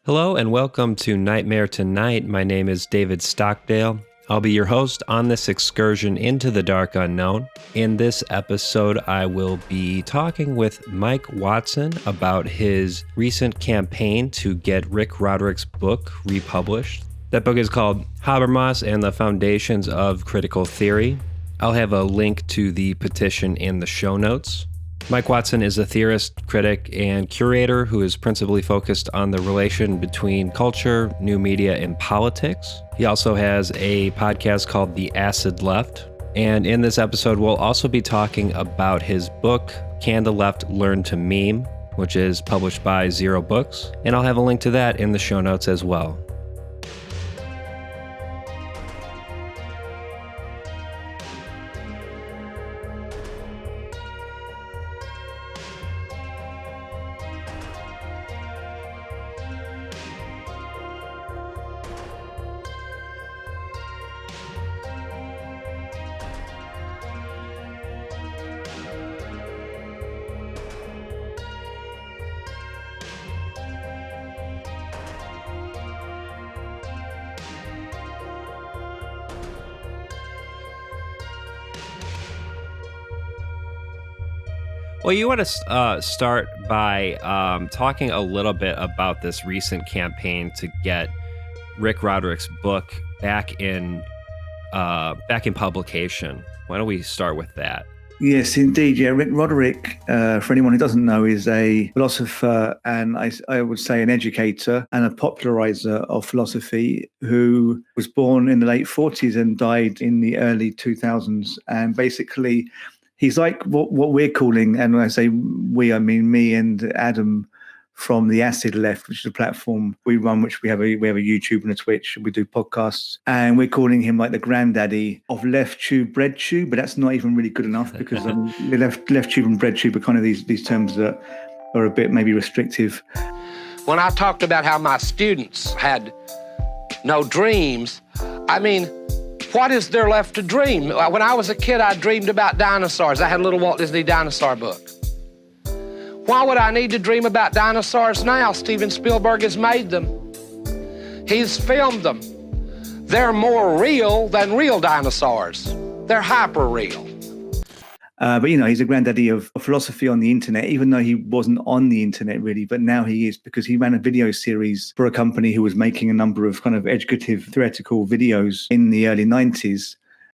Hello and welcome to Nightmare Tonight. My name is David Stockdale. I'll be your host on this excursion into the dark unknown. In this episode, I will be talking with Mike Watson about his recent campaign to get Rick Roderick's book republished. That book is called Habermas and the Foundations of Critical Theory. I'll have a link to the petition in the show notes. Mike Watson is a theorist, critic, and curator who is principally focused on the relation between culture, new media, and politics. He also has a podcast called The Acid Left. And in this episode, we'll also be talking about his book, Can the Left Learn to Meme, which is published by Zero Books. And I'll have a link to that in the show notes as well. Well, you want to start by talking a little bit about this recent campaign to get Rick Roderick's book back in publication. Why don't we start with that? Yes, indeed. Yeah, Rick Roderick, for anyone who doesn't know, is a philosopher and I would say an educator and a popularizer of philosophy who was born in the late 40s and died in the early 2000s. And basically, he's like what we're calling, and when I say we, I mean me and Adam from The Acid Left, which is a platform we run, which we have a YouTube and a Twitch, and we do podcasts, and we're calling him like the granddaddy of left tube, bread tube, but that's not even really good enough because the left tube and bread tube are kind of these terms that are a bit maybe restrictive. When I talked about how my students had no dreams, I mean, what is there left to dream? When I was a kid, I dreamed about dinosaurs. I had a little Walt Disney dinosaur book. Why would I need to dream about dinosaurs now? Steven Spielberg has made them. He's filmed them. They're more real than real dinosaurs. They're hyper real. But, you know, he's a granddaddy of philosophy on the internet, even though he wasn't on the internet really, but now he is, because he ran a video series for a company who was making a number of kind of educative, theoretical videos in the early 90s.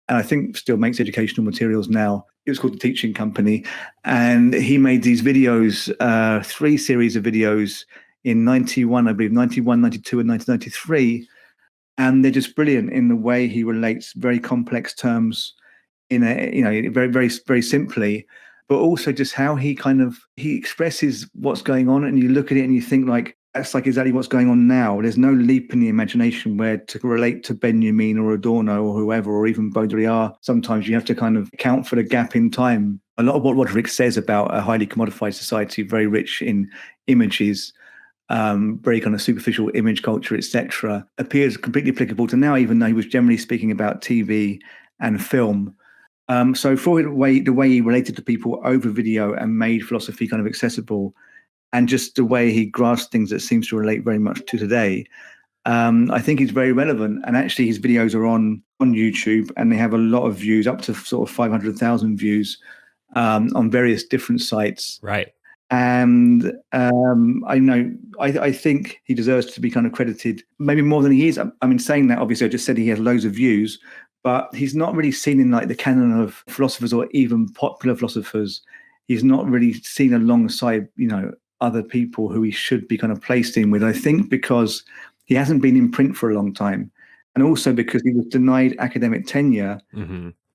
And I think still makes educational materials now. It was called The Teaching Company. And he made these videos, 3 series of videos in 91, I believe, 91, 92, and 1993. And they're just brilliant in the way he relates very complex terms in a, you know, very, very, very simply, but also just how he expresses what's going on, and you look at it and you think like, that's like exactly what's going on now. There's no leap in the imagination where to relate to Benjamin or Adorno or whoever, or even Baudrillard, sometimes you have to kind of account for the gap in time. A lot of what Roderick says about a highly commodified society, very rich in images, very kind of superficial image culture, etc., appears completely applicable to now, even though he was generally speaking about TV and film. So for the way he related to people over video and made philosophy kind of accessible, and just the way he grasped things that seems to relate very much to today, I think he's very relevant. And actually his videos are on YouTube, and they have a lot of views, up to sort of 500,000 views on various different sites. Right. And I think he deserves to be kind of credited maybe more than he is. I mean, saying that, obviously I just said he has loads of views, but he's not really seen in like the canon of philosophers or even popular philosophers. He's not really seen alongside, you know, other people who he should be kind of placed in with. I think because he hasn't been in print for a long time, and also because he was denied academic tenure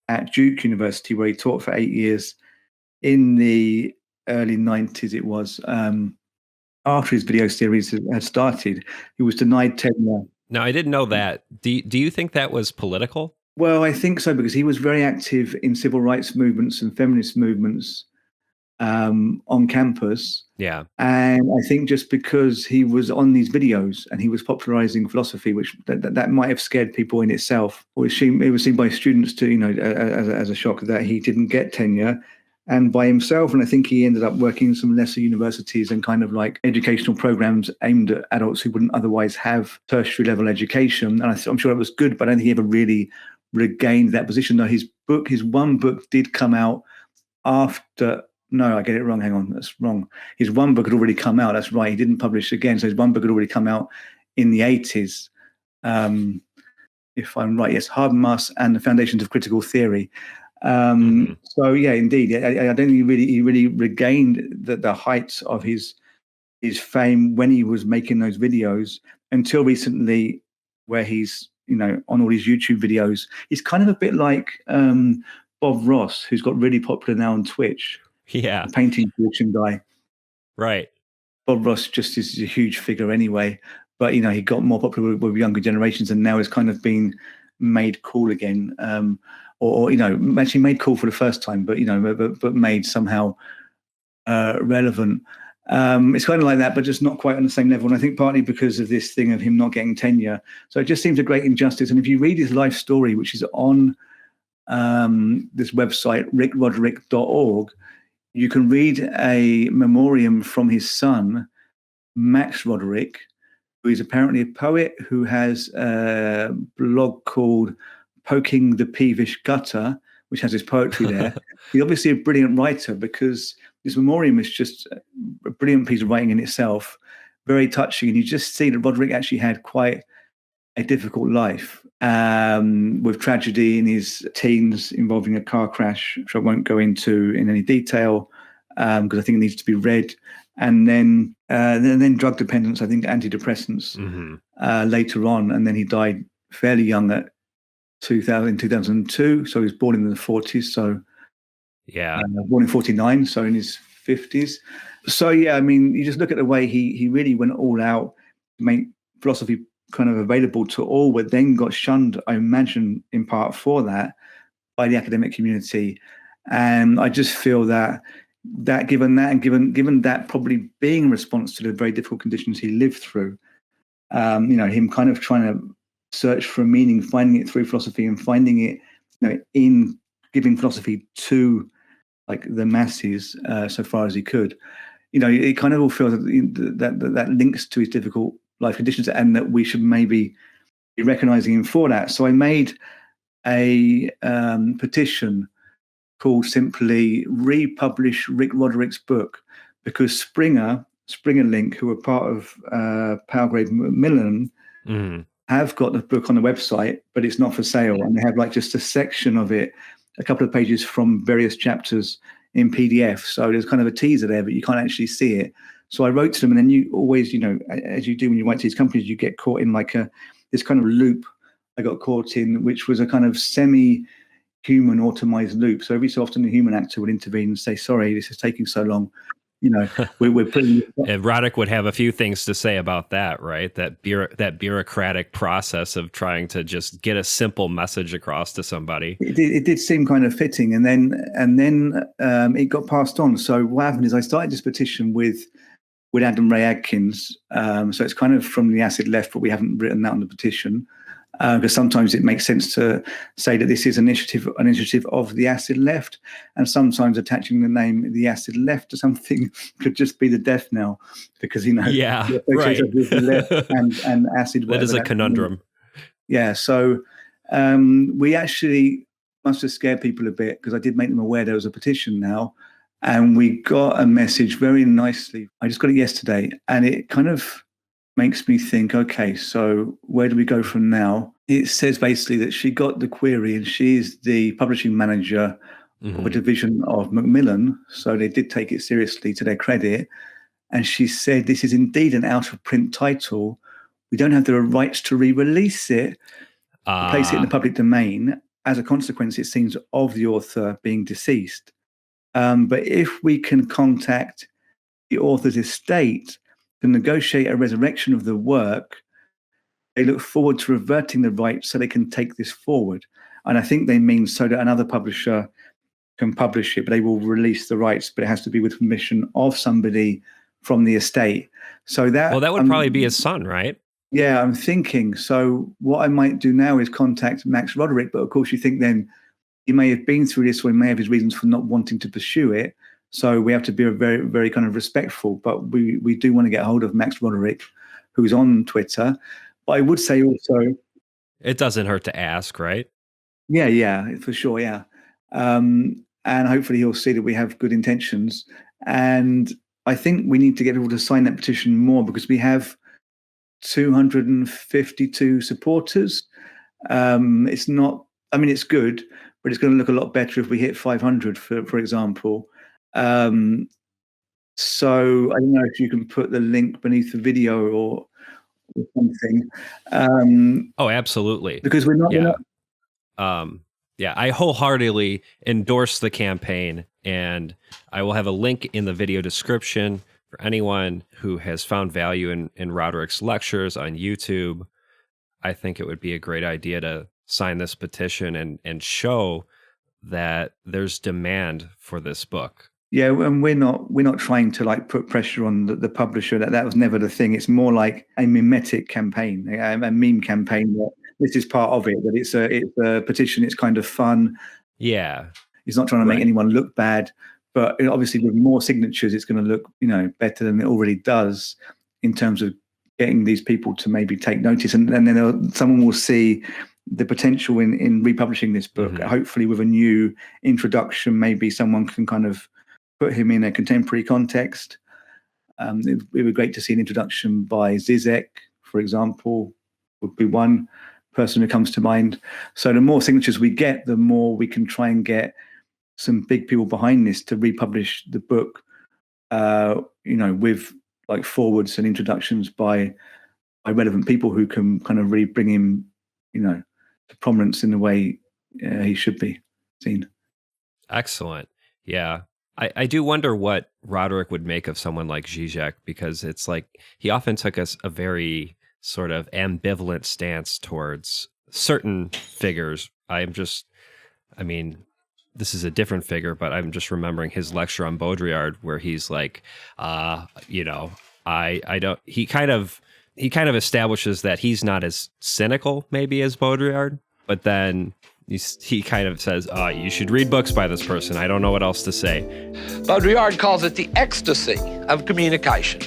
at Duke University, where he taught for 8 years in the early 90s. It was after his video series had started, he was denied tenure. Now, I didn't know that. Do you think that was political? Well, I think so, because he was very active in civil rights movements and feminist movements on campus. Yeah. And I think just because he was on these videos and he was popularizing philosophy, which that might have scared people in itself, or it was seen by students to, you know, as a shock that he didn't get tenure. and by himself. And I think he ended up working in some lesser universities and kind of like educational programs aimed at adults who wouldn't otherwise have tertiary level education. And I'm sure it was good, but I don't think he ever really regained that position. Though his one book did come out after. No, I get it wrong. Hang on, that's wrong. His one book had already come out. That's right. He didn't publish again. So his one book had already come out in the 80s. If I'm right, yes, Habermas and the Foundations of Critical Theory. So yeah, indeed, I don't think he really regained the heights of his fame when he was making those videos until recently, where he's on all these YouTube videos. He's kind of a bit like Bob Ross, who's got really popular now on Twitch. Yeah, the painting collection guy. Right. Bob Ross just is a huge figure anyway, but he got more popular with younger generations, and now is kind of being made cool again, or actually made cool for the first time, but but made somehow relevant. It's kind of like that, but just not quite on the same level. And I think partly because of this thing of him not getting tenure, so it just seems a great injustice. And if you read his life story, which is on this website rickroderick.org, you can read a memoriam from his son, Max Roderick, who is apparently a poet who has a blog called Poking the Peevish Gutter, which has his poetry there. He's obviously a brilliant writer, because this memoriam is just a brilliant piece of writing in itself, very touching. And you just see that Roderick actually had quite a difficult life, with tragedy in his teens involving a car crash, which I won't go into in any detail, because I think it needs to be read. And then drug dependence, I think antidepressants later on. And then he died fairly young in 2002. So he was born in the 40s. So born in 49, so in his 50s. So yeah, I mean, you just look at the way he really went all out to make philosophy kind of available to all, but then got shunned, I imagine, in part for that by the academic community. And I just feel that given that, and given that probably being in response to the very difficult conditions he lived through, him kind of trying to search for a meaning, finding it through philosophy, and finding it, in giving philosophy to like the masses so far as he could. It kind of all feels that links to his difficult life conditions, and that we should maybe be recognizing him for that. So I made a petition called simply Republish Rick Roderick's book, because Springer Link, who are part of Palgrave Macmillan, have got the book on the website, but it's not for sale. And they have like just a section of it, a couple of pages from various chapters in PDF. So there's kind of a teaser there, but you can't actually see it. So I wrote to them, and then you always, as you do when you write to these companies, you get caught in like this kind of loop I got caught in, which was a kind of semi-human automized loop. So every so often a human actor would intervene and say, sorry, this is taking so long. We're putting... And Roderick would have a few things to say about that, right? That bureaucratic process of trying to just get a simple message across to somebody. It did seem kind of fitting, and then it got passed on. So what happened is I started this petition with Adam Ray Adkins. So it's kind of from the acid left, but we haven't written that on the petition. Because sometimes it makes sense to say that this is an initiative of the acid left, and sometimes attaching the name the acid left to something could just be the death knell, because right, with the left and acid. That is a conundrum. Yeah, so we actually must have scared people a bit, because I did make them aware there was a petition now, and we got a message very nicely. I just got it yesterday, and it kind of makes me think, okay, so where do we go from now? It says basically that she got the query, and she's the publishing manager of a division of Macmillan, so they did take it seriously to their credit. And she said, this is indeed an out-of-print title. We don't have the rights to re-release it, place it in the public domain. As a consequence, it seems, of the author being deceased. But if we can contact the author's estate to negotiate a resurrection of the work, they look forward to reverting the rights so they can take this forward. And I think they mean so that another publisher can publish it, but they will release the rights, but it has to be with permission of somebody from the estate. So that would probably be his son, right? Yeah, I'm thinking. So what I might do now is contact Max Roderick, but of course you think then he may have been through this, or he may have his reasons for not wanting to pursue it. So we have to be very, very kind of respectful. But we do want to get hold of Max Roderick, who's on Twitter. But I would say also, it doesn't hurt to ask, right? Yeah, for sure, yeah. And hopefully he'll see that we have good intentions. And I think we need to get people to sign that petition more, because we have 252 supporters. It's not, I mean, it's good, but it's going to look a lot better if we hit 500, for example. So I don't know if you can put the link beneath the video or something. Oh, absolutely. Because we're not. Yeah, I wholeheartedly endorse the campaign, and I will have a link in the video description for anyone who has found value in Roderick's lectures on YouTube. I think it would be a great idea to sign this petition and show that there's demand for this book. Yeah, and we're not trying to like put pressure on the publisher. That was never the thing. It's more like a mimetic campaign, a meme campaign. That this is part of it. That it's a petition. It's kind of fun. Yeah, it's not trying to make anyone look bad. But obviously, with more signatures, it's going to look better than it already does in terms of getting these people to maybe take notice, and then someone will see the potential in republishing this book. Mm-hmm. Hopefully, with a new introduction, maybe someone can kind of put him in a contemporary context. It would be great to see an introduction by Zizek, for example, would be one person who comes to mind. So the more signatures we get, the more we can try and get some big people behind this to republish the book, with like forwards and introductions by relevant people who can kind of really bring him, to prominence in the way he should be seen. Excellent. Yeah. I do wonder what Roderick would make of someone like Zizek, because it's like he often took a very sort of ambivalent stance towards certain figures. This is a different figure, but I'm just remembering his lecture on Baudrillard where he's like, I don't, he kind of establishes that he's not as cynical maybe as Baudrillard, but then he kind of says, you should read books by this person. I don't know what else to say. Baudrillard calls it the ecstasy of communication.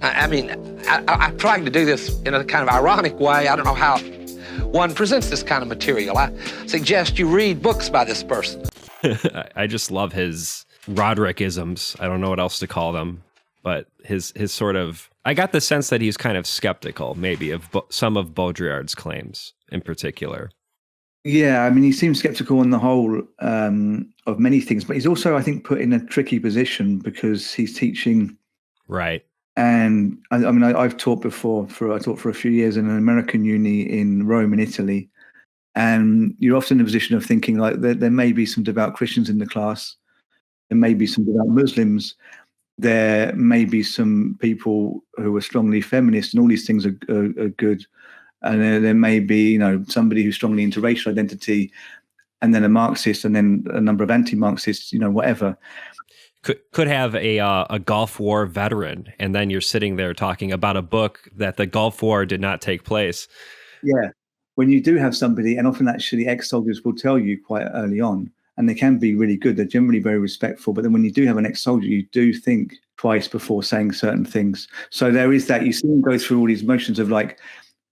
I'm trying to do this in a kind of ironic way. I don't know how one presents this kind of material. I suggest you read books by this person. I just love his Roderickisms. I don't know what else to call them, but his sort of, I got the sense that he's kind of skeptical maybe of some of Baudrillard's claims in particular. Yeah, he seems skeptical on the whole of many things, but he's also, I think, put in a tricky position because he's teaching. Right. And I've taught before. I taught for a few years in an American uni in Rome, in Italy. And you're often in a position of thinking like there may be some devout Christians in the class. There may be some devout Muslims. There may be some people who are strongly feminist, and all these things are good. And there may be, somebody who's strongly into racial identity, and then a Marxist, and then a number of anti-Marxists, whatever. Could have a Gulf War veteran, and then you're sitting there talking about a book that the Gulf War did not take place. Yeah, when you do have somebody, and often actually ex-soldiers will tell you quite early on, and they can be really good. They're generally very respectful, but then when you do have an ex-soldier, you do think twice before saying certain things. So there is that. You see him go through all these motions of like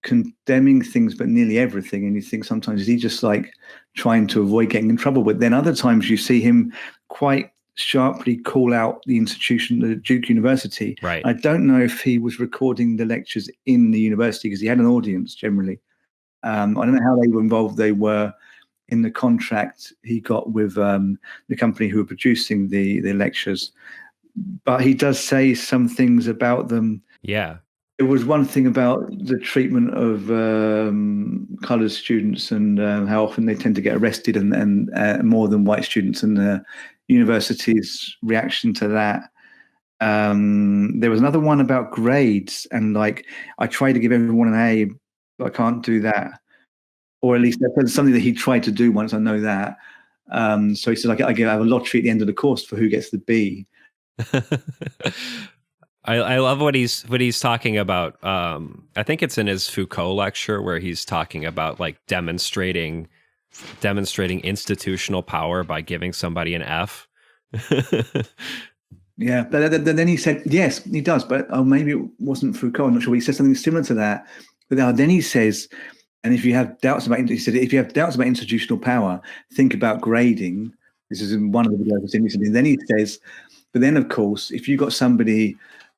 condemning things, but nearly everything, and you think sometimes is he just like trying to avoid getting in trouble? But then other times you see him quite sharply call out the institution, the Duke University. Right. I don't know if he was recording the lectures in the university because he had an audience generally. I don't know how involved they were in the contract he got with the company who were producing the lectures, but he does say some things about them. Yeah. There was one thing about the treatment of coloured students and how often they tend to get arrested and more than white students, and the university's reaction to that. There was another one about grades, and like I tried to give everyone an A, but I can't do that. Or at least that's something that he tried to do once, I know that. So he said, I have a lottery at the end of the course for who gets the B. I love what he's talking about. I think it's in his Foucault lecture where he's talking about like demonstrating demonstrating institutional power by giving somebody an F. Yeah, but then he said, yes, he does, but maybe it wasn't Foucault. I'm not sure. He said something similar to that. But then he says, and if you have doubts about, he said, if you have doubts about institutional power, think about grading. This is in one of the videos. And then he says, but then of course, if you've got somebody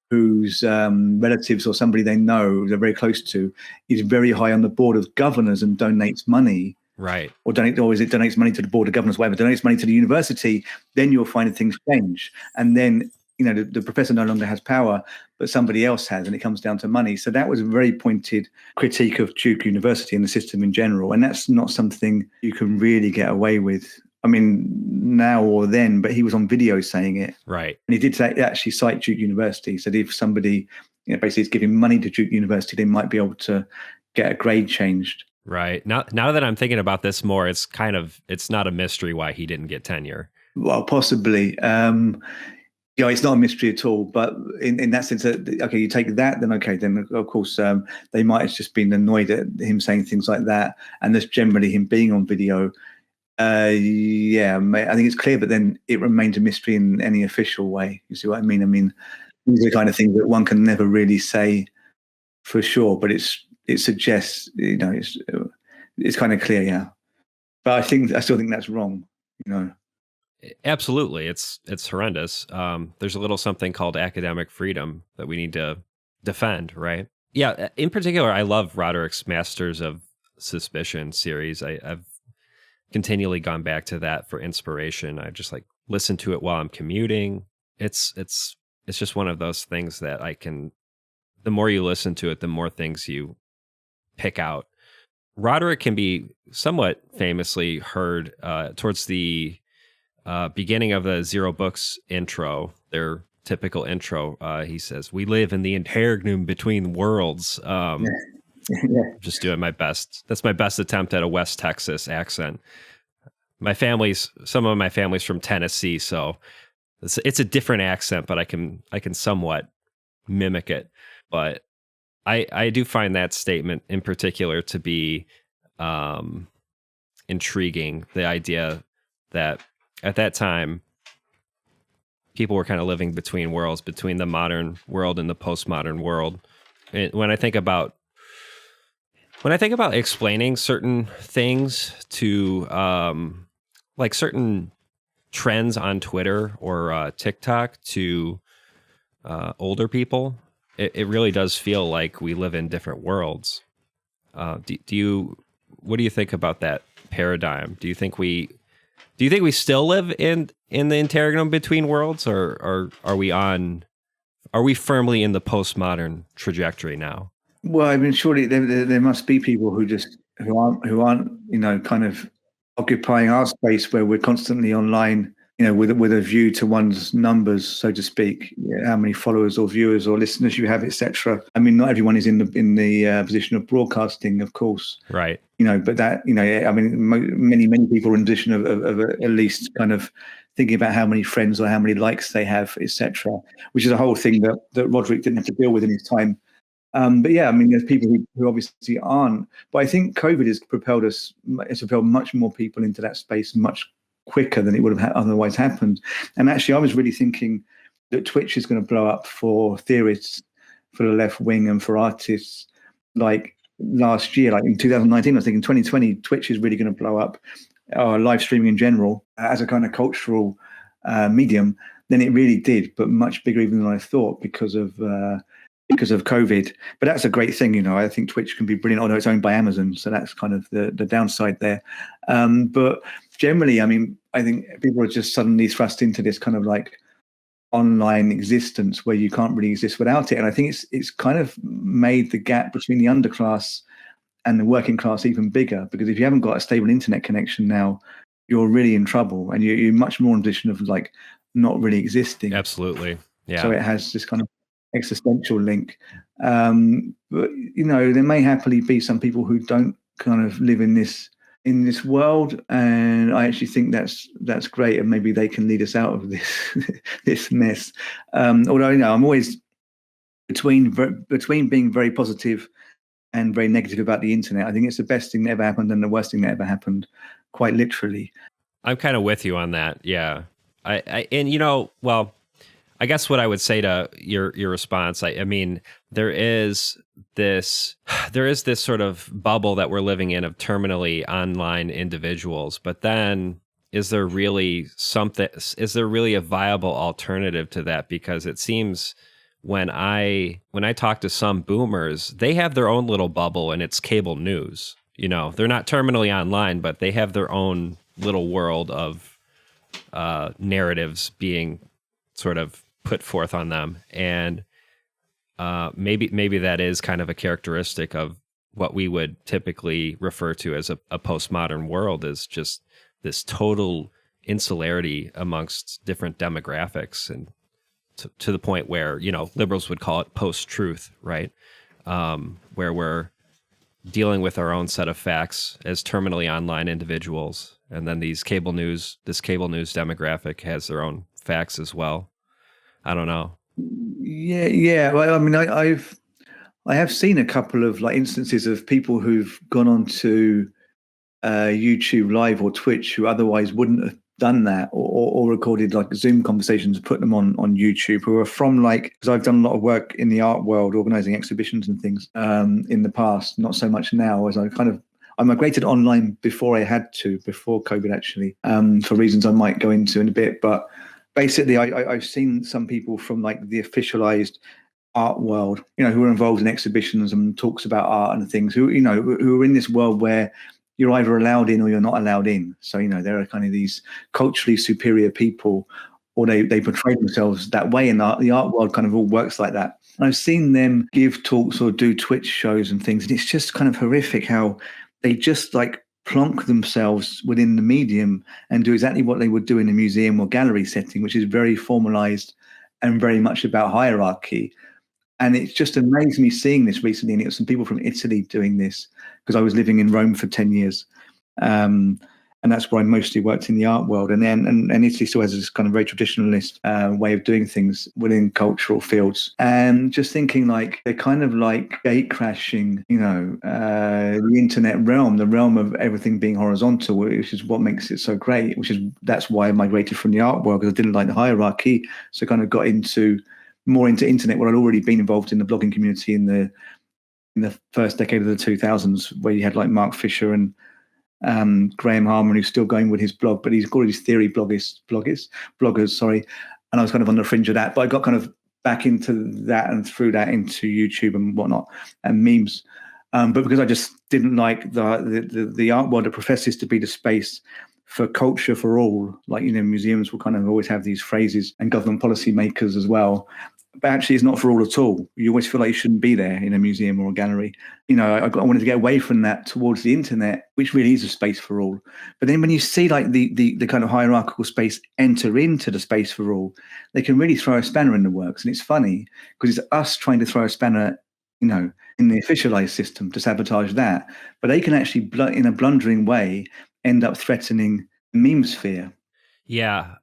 whose relatives or somebody they know they're very close to is very high on the board of governors and donates money, right? Or donates money to the board of governors, whatever, donates money to the university, then you'll find things change. And then, the professor no longer has power, but somebody else has, and it comes down to money. So that was a very pointed critique of Duke University and the system in general. And that's not something you can really get away with. I mean, now or then, but he was on video saying it. Right. And he did actually cite Duke University. He said if somebody basically is giving money to Duke University, they might be able to get a grade changed. Right. Now that I'm thinking about this more, it's not a mystery why he didn't get tenure. Well, possibly. It's not a mystery at all. But in that sense, okay, you take that, then okay, then of course they might have just been annoyed at him saying things like that, and just generally him being on video. I think it's clear, but then it remains a mystery in any official way. You see what I mean? I mean, these are the kind of things that one can never really say for sure, but it suggests, it's kind of clear, yeah. But I still think that's wrong, Absolutely, it's horrendous. There's a little something called academic freedom that we need to defend, right? Yeah. In particular, I love Roderick's Masters of Suspicion series. I've continually gone back to that for inspiration. I just listen to it while I'm commuting. It's just one of those things that the more you listen to it, the more things you pick out. Roderick can be somewhat famously heard towards the beginning of the Zero Books intro, their typical intro. He says, "We live in the interregnum between worlds." Just doing my best. That's my best attempt at a West Texas accent. Some of my family's from Tennessee, so it's a different accent, but I can somewhat mimic it. But I do find that statement in particular to be intriguing. The idea that at that time, people were kind of living between worlds, between the modern world and the postmodern world. And when I think about explaining certain things to certain trends on Twitter or TikTok to older people, it really does feel like we live in different worlds. What do you think about that paradigm? Do you think we still live in the interregnum between worlds, or are we firmly in the postmodern trajectory now? Well, I mean, surely there must be people who aren't kind of occupying our space where we're constantly online, with a view to one's numbers, so to speak, how many followers or viewers or listeners you have, etc. I mean, not everyone is in the position of broadcasting, of course, right? But that, I mean, many people are in a position of at least kind of thinking about how many friends or how many likes they have, etc., which is a whole thing that Roderick didn't have to deal with in his time. But yeah, I mean, there's people who obviously aren't. But I think COVID has propelled much more people into that space much quicker than it would have otherwise happened. And actually, I was really thinking that Twitch is going to blow up for theorists, for the left wing, and for artists. Like last year, like in 2019, I was thinking 2020, Twitch is really going to blow up, or live streaming in general, as a kind of cultural medium. Then it really did, but much bigger even than I thought because of COVID. But that's a great thing, I think Twitch can be brilliant, although it's owned by Amazon, so that's kind of the downside there. But generally, I mean, I think people are just suddenly thrust into this kind of like online existence where you can't really exist without it. And I think it's kind of made the gap between the underclass and the working class even bigger, because if you haven't got a stable internet connection now, you're really in trouble, and you're much more in a position of like not really existing. Absolutely. Yeah. So it has this kind of existential link. But there may happily be some people who don't kind of live in this world, and I actually think that's great, and maybe they can lead us out of this mess. Although I'm always between being very positive and very negative about the internet. I think it's the best thing that ever happened and the worst thing that ever happened. quite literally. I'm kind of with you on that. Yeah. And well, I guess what I would say to your response, I mean, there is this sort of bubble that we're living in of terminally online individuals, but then is there really a viable alternative to that? Because it seems when I talk to some boomers, they have their own little bubble and it's cable news. They're not terminally online, but they have their own little world of narratives being sort of put forth on them. And maybe that is kind of a characteristic of what we would typically refer to as a postmodern world, is just this total insularity amongst different demographics, and to the point where, liberals would call it post-truth, right? Where we're dealing with our own set of facts as terminally online individuals. And then this cable news demographic has their own facts as well. I don't know. Yeah. Well, I mean, I have seen a couple of instances of people who've gone on to YouTube Live or Twitch who otherwise wouldn't have done that, or recorded Zoom conversations, put them on YouTube, who are from because I've done a lot of work in the art world, organizing exhibitions and things in the past, not so much now, as I migrated online before COVID actually, for reasons I might go into in a bit. But basically, I've seen some people from the officialized art world, who are involved in exhibitions and talks about art and things, who are in this world where you're either allowed in or you're not allowed in. So, there are kind of these culturally superior people, or they portray themselves that way. And the art world kind of all works like that. And I've seen them give talks or do Twitch shows and things. And it's just kind of horrific how they just plonk themselves within the medium and do exactly what they would do in a museum or gallery setting, which is very formalized and very much about hierarchy. And it's just amazed me seeing this recently. And it was some people from Italy doing this, because I was living in Rome for 10 years. And that's where I mostly worked in the art world. And Italy still has this kind of very traditionalist way of doing things within cultural fields. And just thinking they're kind of gate crashing, the internet realm, the realm of everything being horizontal, which is what makes it so great, that's why I migrated from the art world, because I didn't like the hierarchy. So kind of got more into internet, where I'd already been involved in the blogging community in the first decade of the 2000s, where you had Mark Fisher and Graham Harmon, who's still going with his blog, but he's got his theory bloggers, sorry. And I was kind of on the fringe of that, but I got kind of back into that and threw that into YouTube and whatnot and memes. But because I just didn't like the art world that professes to be the space for culture for all, museums will kind of always have these phrases, and government policy makers as well. But actually, it's not for all at all. You always feel like you shouldn't be there in a museum or a gallery. I wanted to get away from that towards the internet, which really is a space for all. But then when you see the kind of hierarchical space enter into the space for all, they can really throw a spanner in the works. And it's funny because it's us trying to throw a spanner, in the officialized system to sabotage that. But they can actually, in a blundering way, end up threatening the meme sphere. Yeah,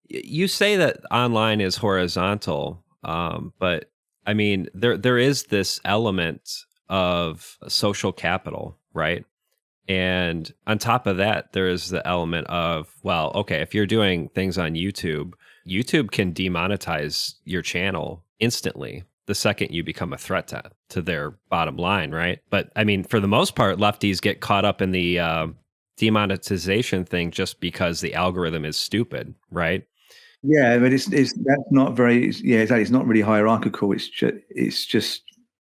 you say that online is horizontal, but I mean, there is this element of social capital, right? And on top of that, there is the element of, if you're doing things on YouTube can demonetize your channel instantly the second you become a threat to their bottom line, right? But I mean, for the most part, lefties get caught up in the demonetization thing just because the algorithm is stupid, right? Yeah, but that's not very. Yeah, exactly. It's not really hierarchical. It's just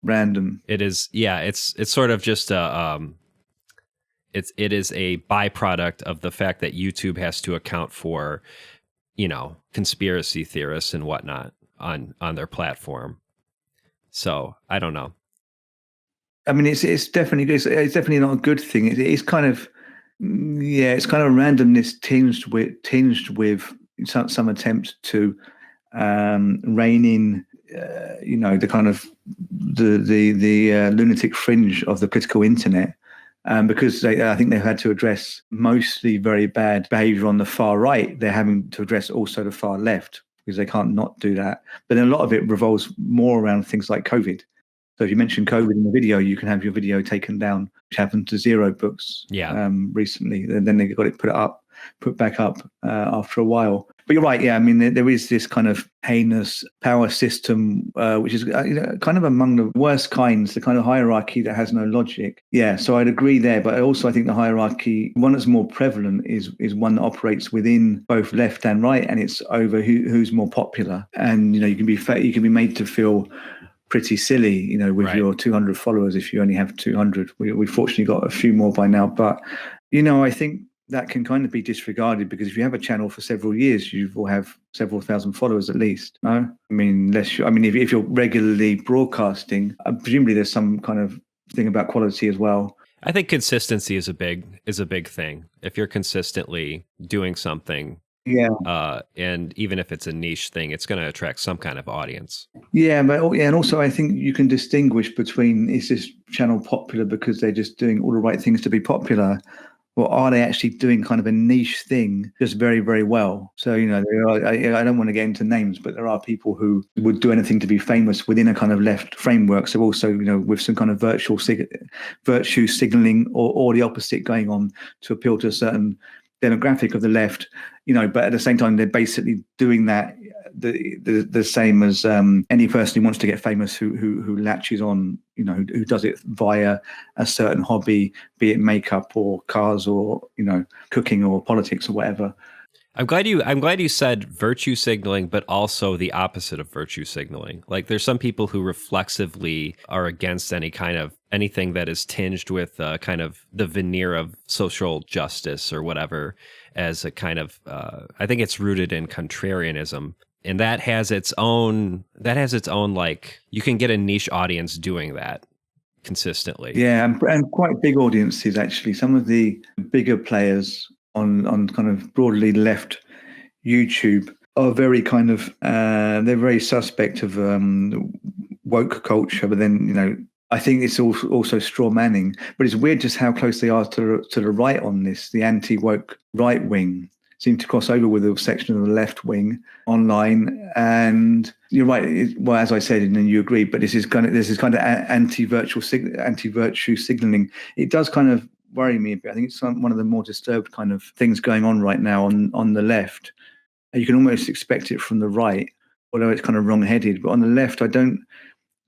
random. It is. Yeah, it's sort of just it is a byproduct of the fact that YouTube has to account for, conspiracy theorists and whatnot on their platform. So I don't know. I mean, it's definitely not a good thing. It's kind of it's kind of randomness tinged with some attempt to rein in, the kind of the lunatic fringe of the political internet, because I think they've had to address mostly very bad behavior on the far right. They're having to address also the far left, because they can't not do that. But then a lot of it revolves more around things like COVID. So if you mention COVID in the video, you can have your video taken down, which happened to Zero Books recently. And then they got it put back up after a while. But you're right, yeah. I mean, there is this kind of heinous power system, which is kind of among the worst kinds, the kind of hierarchy that has no logic. Yeah, so I'd agree there. But also, I think the hierarchy, one that's more prevalent, is one that operates within both left and right, and it's over who's more popular. And you can be made to feel pretty silly, with your 200 followers if you only have 200. We've fortunately got a few more by now, but I think that can kind of be disregarded, because if you have a channel for several years, you will have several thousand followers at least. No, I mean, if you're regularly broadcasting, presumably there's some kind of thing about quality as well. I think consistency is a big thing. If you're consistently doing something, and even if it's a niche thing, it's going to attract some kind of audience. And also I think you can distinguish between, is this channel popular because they're just doing all the right things to be popular, or are they actually doing kind of a niche thing just very, very well? So, I don't want to get into names, but there are people who would do anything to be famous within a kind of left framework. So also, with some kind of virtue signaling or the opposite going on to appeal to a certain demographic of the left, but at the same time, they're basically doing that the same as any person who wants to get famous who latches on, who does it via a certain hobby, be it makeup or cars or cooking or politics or whatever. I'm glad you said virtue signaling, but also the opposite of virtue signaling. Like, there's some people who reflexively are against anything that is tinged with kind of the veneer of social justice or whatever, as a kind of I think it's rooted in contrarianism. And that has its own, like, you can get a niche audience doing that consistently. Yeah, and quite big audiences, actually. Some of the bigger players on kind of broadly left YouTube are very kind of, they're very suspect of woke culture. But then, I think it's also straw manning. But it's weird just how close they are to the right on this. The anti-woke right wing seem to cross over with a section of the left wing online. And you're right. Well, as I said, and then you agree, but this is kind of anti-virtue signaling. It does kind of worry me a bit. I think it's one of the more disturbed kind of things going on right now on the left. You can almost expect it from the right, although it's kind of wrong-headed. But on the left, I don't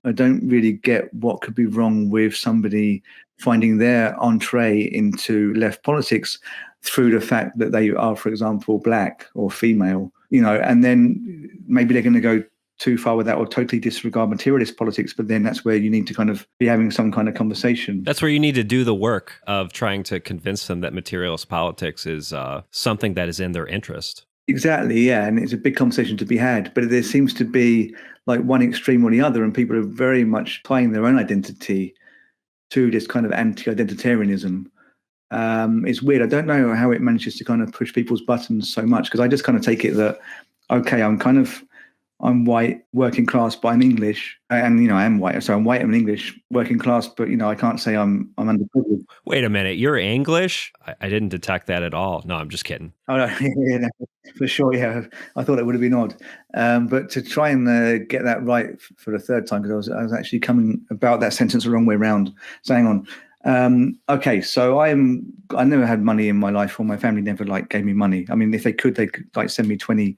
really get what could be wrong with somebody finding their entree into left politics through the fact that they are, for example, black or female, and then maybe they're going to go too far with that or totally disregard materialist politics. But then that's where you need to kind of be having some kind of conversation. That's where you need to do the work of trying to convince them that materialist politics is something that is in their interest. Exactly, yeah. And it's a big conversation to be had. But there seems to be like one extreme or the other, and people are very much tying their own identity to this kind of anti-identitarianism. It's weird. I don't know how it manages to kind of push people's buttons so much, because I just kind of take it that, okay, I'm white, working class, but I'm English, and I am white, so I'm white, I'm English, working class, but I can't say I'm underprivileged. Wait a minute, you're English? I didn't detect that at all. No, I'm just kidding. Oh no, yeah, for sure, yeah. I thought it would have been odd, but to try and get that right for the third time, because I was actually coming about that sentence the wrong way around. So hang on. Okay, so I never had money in my life, or my family never gave me money. I mean, if they could send me 20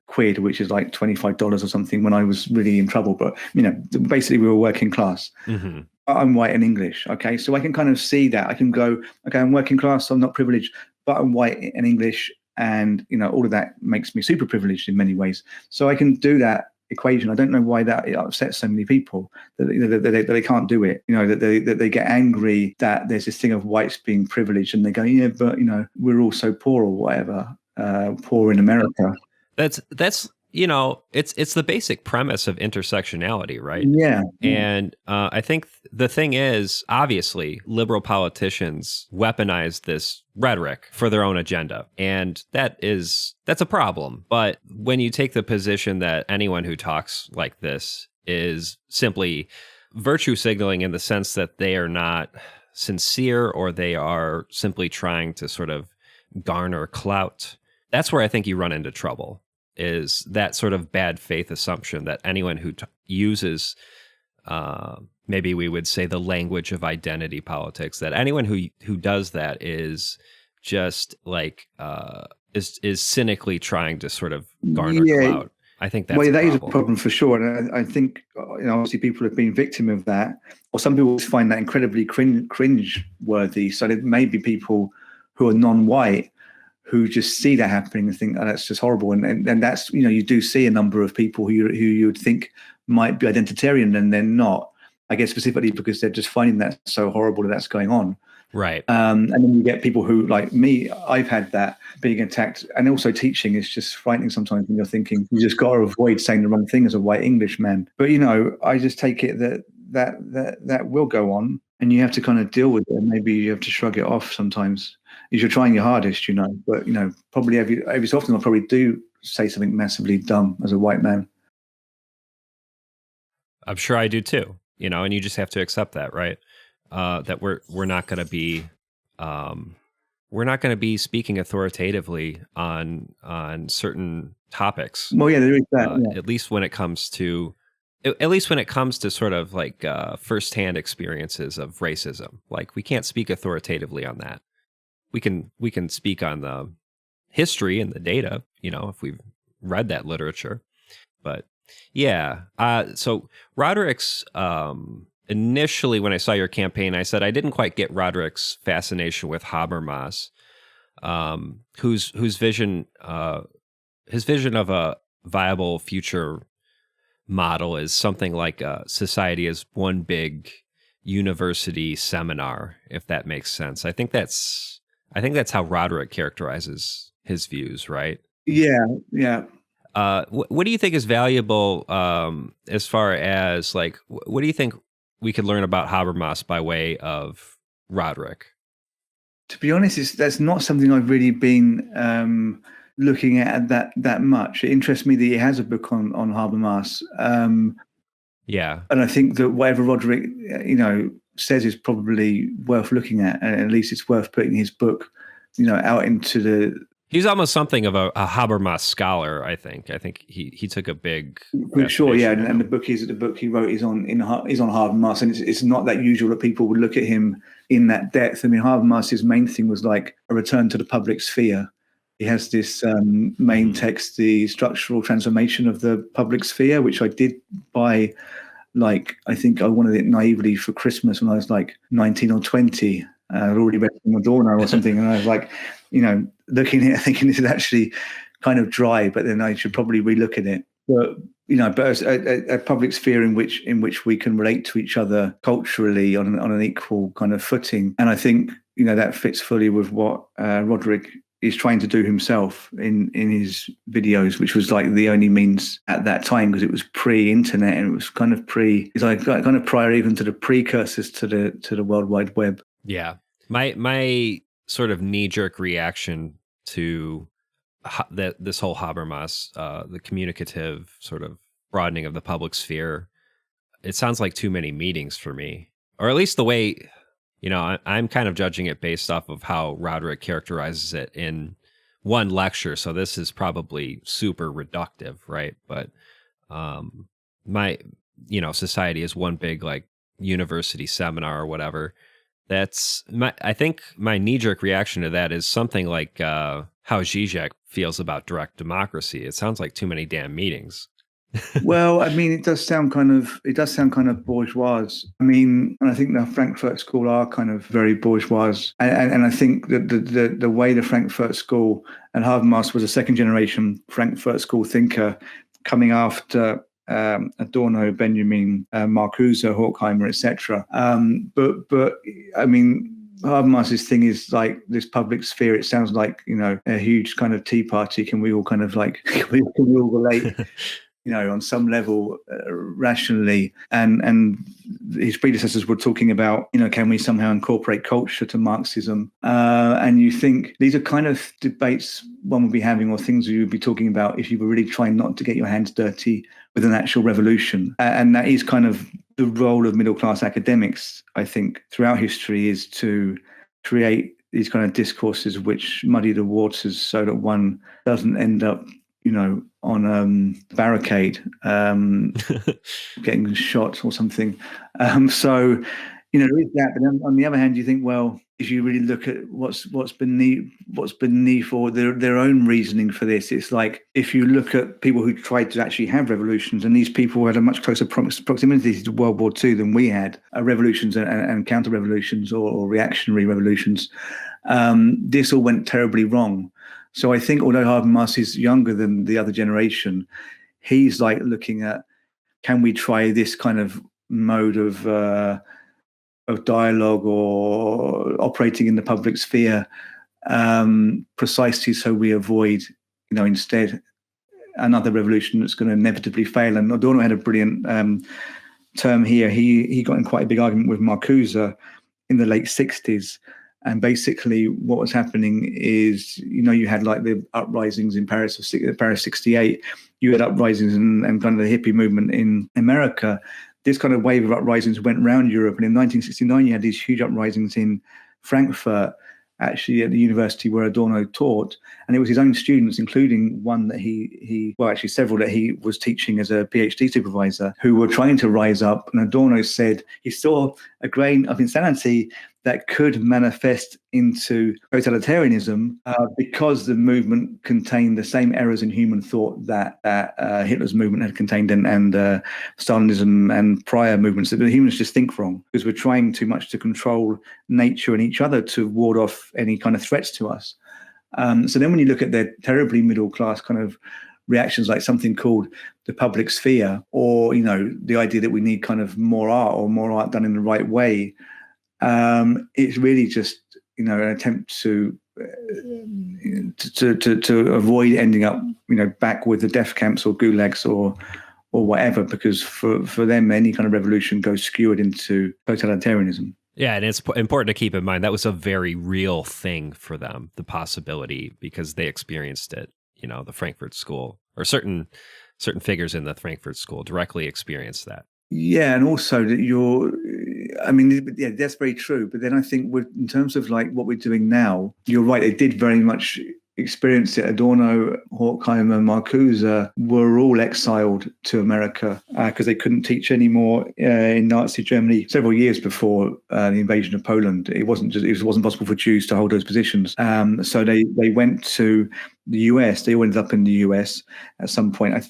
quid, which is like $25 or something, when I was really in trouble. But basically we were working class. Mm-hmm. I'm white and English. Okay, so I can kind of see that. I can go, okay, I'm working class, so I'm not privileged, but I'm white and English, and all of that makes me super privileged in many ways. So I can do that equation. I don't know why that it upsets so many people that they can't do it. That they get angry that there's this thing of whites being privileged, and they go, yeah, but we're all so poor or whatever, poor in America. That's it's the basic premise of intersectionality, right? Yeah. And I think the thing is, obviously, liberal politicians weaponize this rhetoric for their own agenda, and that's a problem. But when you take the position that anyone who talks like this is simply virtue signaling in the sense that they are not sincere, or they are simply trying to sort of garner clout, that's where I think you run into trouble, is that sort of bad faith assumption that anyone who uses maybe we would say the language of identity politics, that anyone who does that is just like is cynically trying to sort of garner clout. I think that's that is a problem. problem for sure. And I think, obviously people have been victim of that, or some people find that incredibly cringe-worthy. So there may be people who are non-white who just see that happening and think, oh, that's just horrible. And that's, you do see a number of people who you would think might be identitarian and they're not, I guess, specifically because they're just finding that so horrible that's going on. Right. And then you get people who, like me, I've had that being attacked, and also teaching is just frightening sometimes when you're thinking you just got to avoid saying the wrong thing as a white Englishman. But I just take it that will go on, and you have to kind of deal with it. And maybe you have to shrug it off sometimes. If you're trying your hardest, but probably every so often I'll probably do say something massively dumb as a white man. I'm sure I do too. And you just have to accept that, right? That we're not going to be speaking authoritatively on certain topics. Well, yeah, there is that. At least when it comes to sort of like firsthand experiences of racism. Like, we can't speak authoritatively on that. We can speak on the history and the data, if we've read that literature. But yeah, so Roderick's. Initially, when I saw your campaign, I said I didn't quite get Roderick's fascination with Habermas, whose vision of a viable future model is something like a society as one big university seminar, if that makes sense. I think that's how Roderick characterizes his views, right? Yeah. What do you think is valuable as far as, like, what do you think we could learn about Habermas by way of Roderick? To be honest, that's not something I've really been looking at that much. It interests me that he has a book on Habermas. Yeah. And I think that whatever Roderick, says is probably worth looking at, and at least it's worth putting his book, out into the... He's almost something of a Habermas scholar, I think. I think he took a big... For sure, yeah. And the book he wrote is on Habermas, and it's not that usual that people would look at him in that depth. I mean, Habermas's main thing was like a return to the public sphere. He has this main text, the structural transformation of the public sphere, which I did buy. Like, I think I wanted it naively for Christmas when I was like 19 or 20. I'd already read Madonna or something, and I was like, looking at it, thinking this is actually kind of dry, but then I should probably relook at it. But but a public sphere in which we can relate to each other culturally on an equal kind of footing, and I think that fits fully with what Roderick is trying to do himself in his videos, which was like the only means at that time, because it was pre-internet and it was kind of prior even to the precursors to the World Wide Web. Yeah. My sort of knee-jerk reaction to this whole Habermas, the communicative sort of broadening of the public sphere, it sounds like too many meetings for me, or at least the way, I'm kind of judging it based off of how Roderick characterizes it in one lecture. So this is probably super reductive, right? But my, society is one big like university seminar or whatever. I think my knee-jerk reaction to that is something like how Zizek feels about direct democracy. It sounds like too many damn meetings. Well, I mean, it does sound kind of bourgeois. I mean, and I think the Frankfurt School are kind of very bourgeois. And I think that the way the Frankfurt School, and Habermas was a second generation Frankfurt School thinker coming after Adorno, Benjamin, Marcuse, Horkheimer, etc. But I mean, Habermas's thing is like this public sphere. It sounds like a huge kind of tea party. Can we all kind of like can we all relate? On some level, rationally, and his predecessors were talking about, can we somehow incorporate culture to Marxism? And you think these are kind of debates one would be having, or things you would be talking about if you were really trying not to get your hands dirty with an actual revolution. And that is kind of the role of middle-class academics, I think, throughout history, is to create these kind of discourses which muddy the waters so that one doesn't end up on barricade, getting shot or something. So, there is that. But then on the other hand, you think, well, if you really look at what's beneath or their own reasoning for this, it's like if you look at people who tried to actually have revolutions, and these people had a much closer proximity to World War II than we had, revolutions and counter revolutions or reactionary revolutions. This all went terribly wrong. So I think although Habermas is younger than the other generation, he's like looking at, can we try this kind of mode of dialogue or operating in the public sphere, precisely so we avoid, instead another revolution that's going to inevitably fail. And Adorno had a brilliant term here. He got in quite a big argument with Marcuse in the late 60s. And basically what was happening is, you had like the uprisings in Paris 68. You had uprisings and kind of the hippie movement in America. This kind of wave of uprisings went around Europe. And in 1969, you had these huge uprisings in Frankfurt, actually at the university where Adorno taught. And it was his own students, including one that several that he was teaching as a PhD supervisor, who were trying to rise up. And Adorno said he saw a grain of insanity that could manifest into totalitarianism because the movement contained the same errors in human thought that Hitler's movement had contained and Stalinism and prior movements. That the humans just think wrong because we're trying too much to control nature and each other to ward off any kind of threats to us. So then when you look at their terribly middle class kind of reactions, like something called the public sphere, or, the idea that we need kind of more art done in the right way, it's really just, an attempt to avoid ending up, back with the death camps or gulags or whatever, because for them, any kind of revolution goes skewered into totalitarianism. Yeah, and it's important to keep in mind that was a very real thing for them, the possibility, because they experienced it. The Frankfurt School, or certain figures in the Frankfurt School directly experienced that. Yeah, and also that that's very true. But then I think in terms of like what we're doing now, you're right, they did very much experience it. Adorno, Horkheimer, Marcuse were all exiled to America because they couldn't teach anymore in Nazi Germany several years before the invasion of Poland. It wasn't possible for Jews to hold those positions. So they went to the US. They all ended up in the US at some point.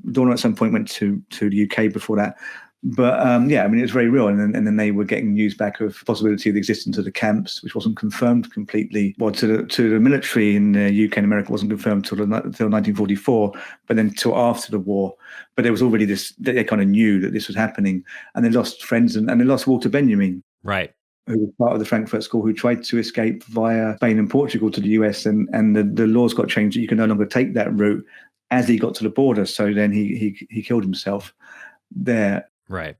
Adorno at some point went to the UK before that. But it was very real. And then they were getting news back of the possibility of the existence of the camps, which wasn't confirmed completely. Well, to the military in the UK and America wasn't confirmed till 1944, but then till after the war. But there was already this, they kind of knew that this was happening. And they lost friends and they lost Walter Benjamin. Right. Who was part of the Frankfurt School, who tried to escape via Spain and Portugal to the US. And the laws got changed that you can no longer take that route as he got to the border. So then he killed himself there. Right.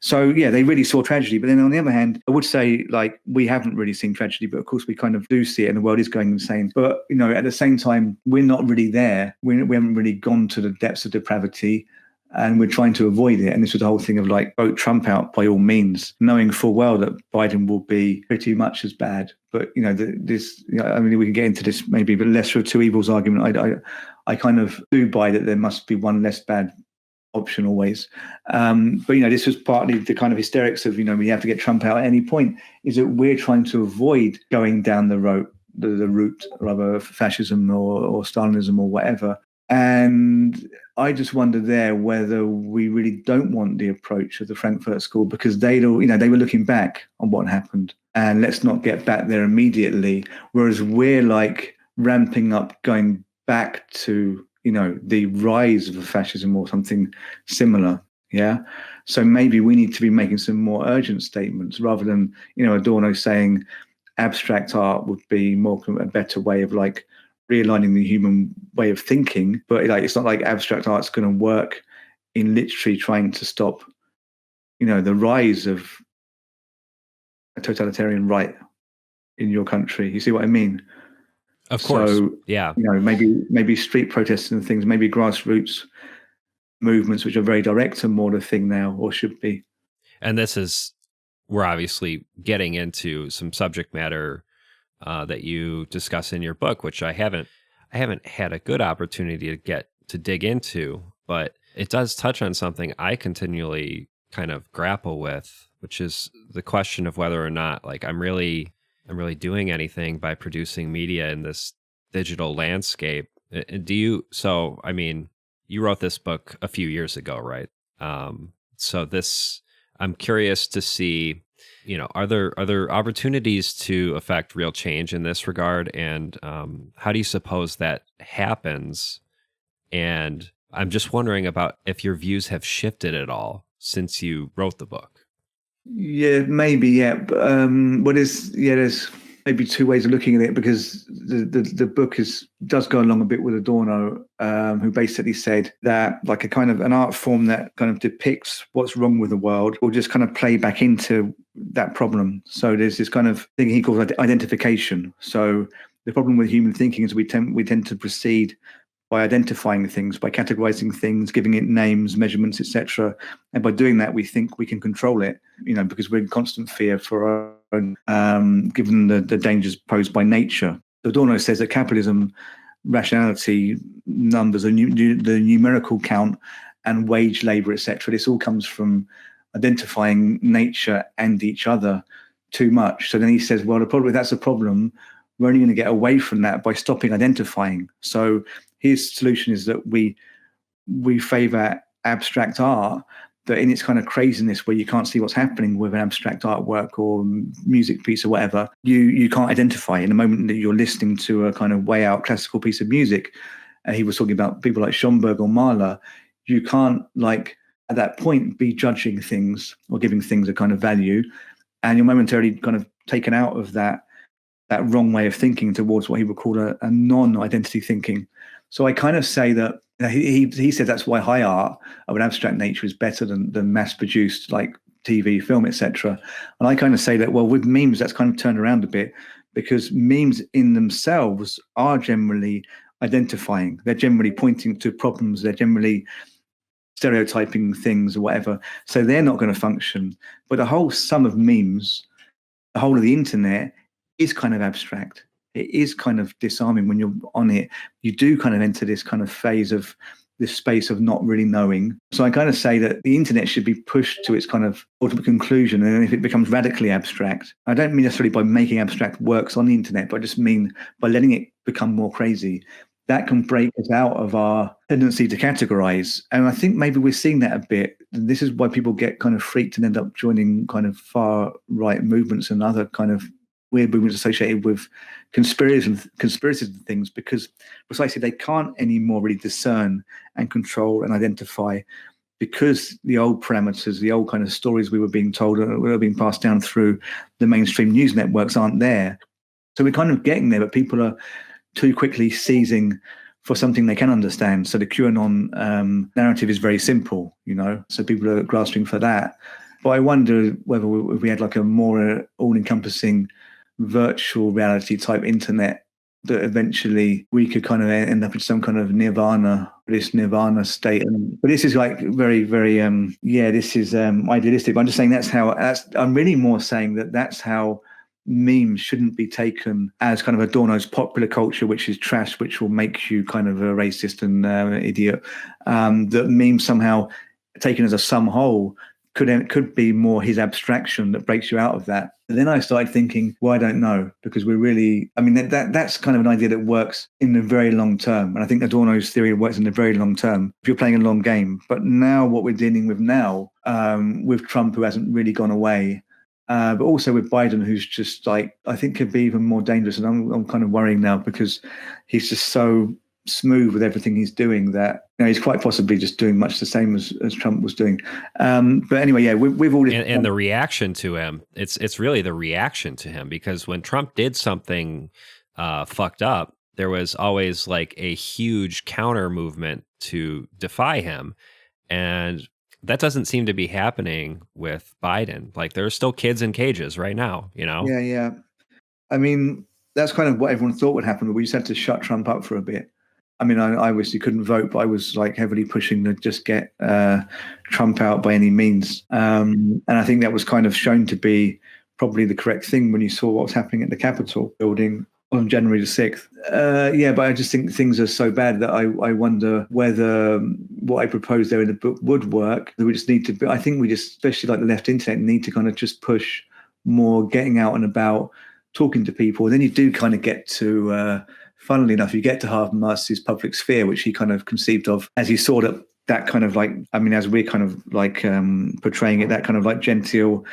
So, yeah, they really saw tragedy. But then on the other hand, I would say, like, we haven't really seen tragedy, but of course we kind of do see it and the world is going insane. But, at the same time, we're not really there. We haven't really gone to the depths of depravity and we're trying to avoid it. And this was the whole thing of like, vote Trump out by all means, knowing full well that Biden will be pretty much as bad. But, we can get into this maybe, but lesser of two evils argument. I kind of do buy that there must be one less bad option always. But this was partly the kind of hysterics of, we have to get Trump out at any point, is that we're trying to avoid going down the route of fascism or Stalinism or whatever. And I just wonder there whether we really don't want the approach of the Frankfurt School, because they were looking back on what happened and let's not get back there immediately. Whereas we're like ramping up, going back to the rise of fascism or something similar. Yeah. So maybe we need to be making some more urgent statements rather than, Adorno saying abstract art would be a better way of like realigning the human way of thinking. But like, it's not like abstract art's going to work in literally trying to stop, the rise of a totalitarian right in your country. You see what I mean? Of course. So, yeah. Maybe street protests and things, maybe grassroots movements, which are very direct, are more the thing now, or should be. And we're obviously getting into some subject matter that you discuss in your book, which I haven't I haven't had a good opportunity to get to dig into, but it does touch on something I continually kind of grapple with, which is the question of whether or not like I'm really doing anything by producing media in this digital landscape. Do you? So, I mean, you wrote this book a few years ago, right? So this, I'm curious to see, are there opportunities to affect real change in this regard, and how do you suppose that happens? And I'm just wondering about if your views have shifted at all since you wrote the book. Yeah, maybe, yeah. But there's maybe two ways of looking at it, because the book does go along a bit with Adorno, who basically said that like a kind of an art form that kind of depicts what's wrong with the world will just kind of play back into that problem. So there's this kind of thing he calls identification. So the problem with human thinking is we tend to proceed by identifying things, by categorizing things, giving it names, measurements, etc. And by doing that, we think we can control it, because we're in constant fear for our own, given the dangers posed by nature. Adorno says that capitalism, rationality, numbers, the numerical count, and wage labor, etc. This all comes from identifying nature and each other too much. So then he says, well, that's a problem. We're only going to get away from that by stopping identifying. So his solution is that we favor abstract art, that in its kind of craziness where you can't see what's happening with an abstract artwork or music piece or whatever, you can't identify. In the moment that you're listening to a kind of way out classical piece of music, he was talking about people like Schoenberg or Mahler, you can't like at that point be judging things or giving things a kind of value, and you're momentarily kind of taken out of that wrong way of thinking towards what he would call a non-identity thinking. So I kind of say that he said that's why high art of an abstract nature is better than mass-produced like TV, film, etc. And I kind of say that, well, with memes, that's kind of turned around a bit, because memes in themselves are generally identifying. They're generally pointing to problems. They're generally stereotyping things or whatever. So they're not going to function. But the whole sum of memes, the whole of the internet, is kind of abstract. It is kind of disarming when you're on it. You do kind of enter this kind of phase of this space of not really knowing. So I kind of say that the internet should be pushed to its kind of ultimate conclusion. And if it becomes radically abstract, I don't mean necessarily by making abstract works on the internet, but I just mean by letting it become more crazy. That can break us out of our tendency to categorize. And I think maybe we're seeing that a bit. This is why people get kind of freaked and end up joining kind of far right movements and other kind of weird movements associated with conspiracies and things, because precisely they can't anymore really discern and control and identify, because the old parameters, the old kind of stories we were being told were being passed down through the mainstream news networks aren't there. So we're kind of getting there, but people are too quickly seizing for something they can understand. So the QAnon narrative is very simple, so people are grasping for that. But I wonder whether if we had like a more all-encompassing virtual reality type internet, that eventually we could kind of end up in some kind of nirvana state. But this is like very, very, this is idealistic. But I'm just saying I'm really more saying that's how memes shouldn't be taken as kind of Adorno's popular culture, which is trash, which will make you kind of a racist and idiot. That memes somehow taken as a sum whole could be more his abstraction that breaks you out of that. And then I started thinking, well, I don't know, because that's kind of an idea that works in the very long term. And I think Adorno's theory works in the very long term if you're playing a long game. But now what we're dealing with now, with Trump, who hasn't really gone away, but also with Biden, who's just like, I think could be even more dangerous. And I'm kind of worrying now, because he's just so smooth with everything he's doing that he's quite possibly just doing much the same as Trump was doing. But anyway, yeah, we've all this and the reaction to him. It's really the reaction to him, because when Trump did something fucked up, there was always like a huge counter movement to defy him, and that doesn't seem to be happening with Biden. Like, there are still kids in cages right now. Yeah. I mean, that's kind of what everyone thought would happen, but we just had to shut Trump up for a bit. I mean, I obviously couldn't vote, but I was like heavily pushing to just get Trump out by any means. And I think that was kind of shown to be probably the correct thing when you saw what was happening at the Capitol building. on January the 6th. Yeah, but I just think things are so bad that I wonder whether what I proposed there in the book would work. We just need to, I think we just, especially like the left internet, need to kind of just push more getting out and about, talking to people. And then you do kind of get to, funnily enough, you get to Habermas's public sphere, which he kind of conceived of as he saw that kind of like, I mean, as we're kind of like portraying it, that kind of like genteel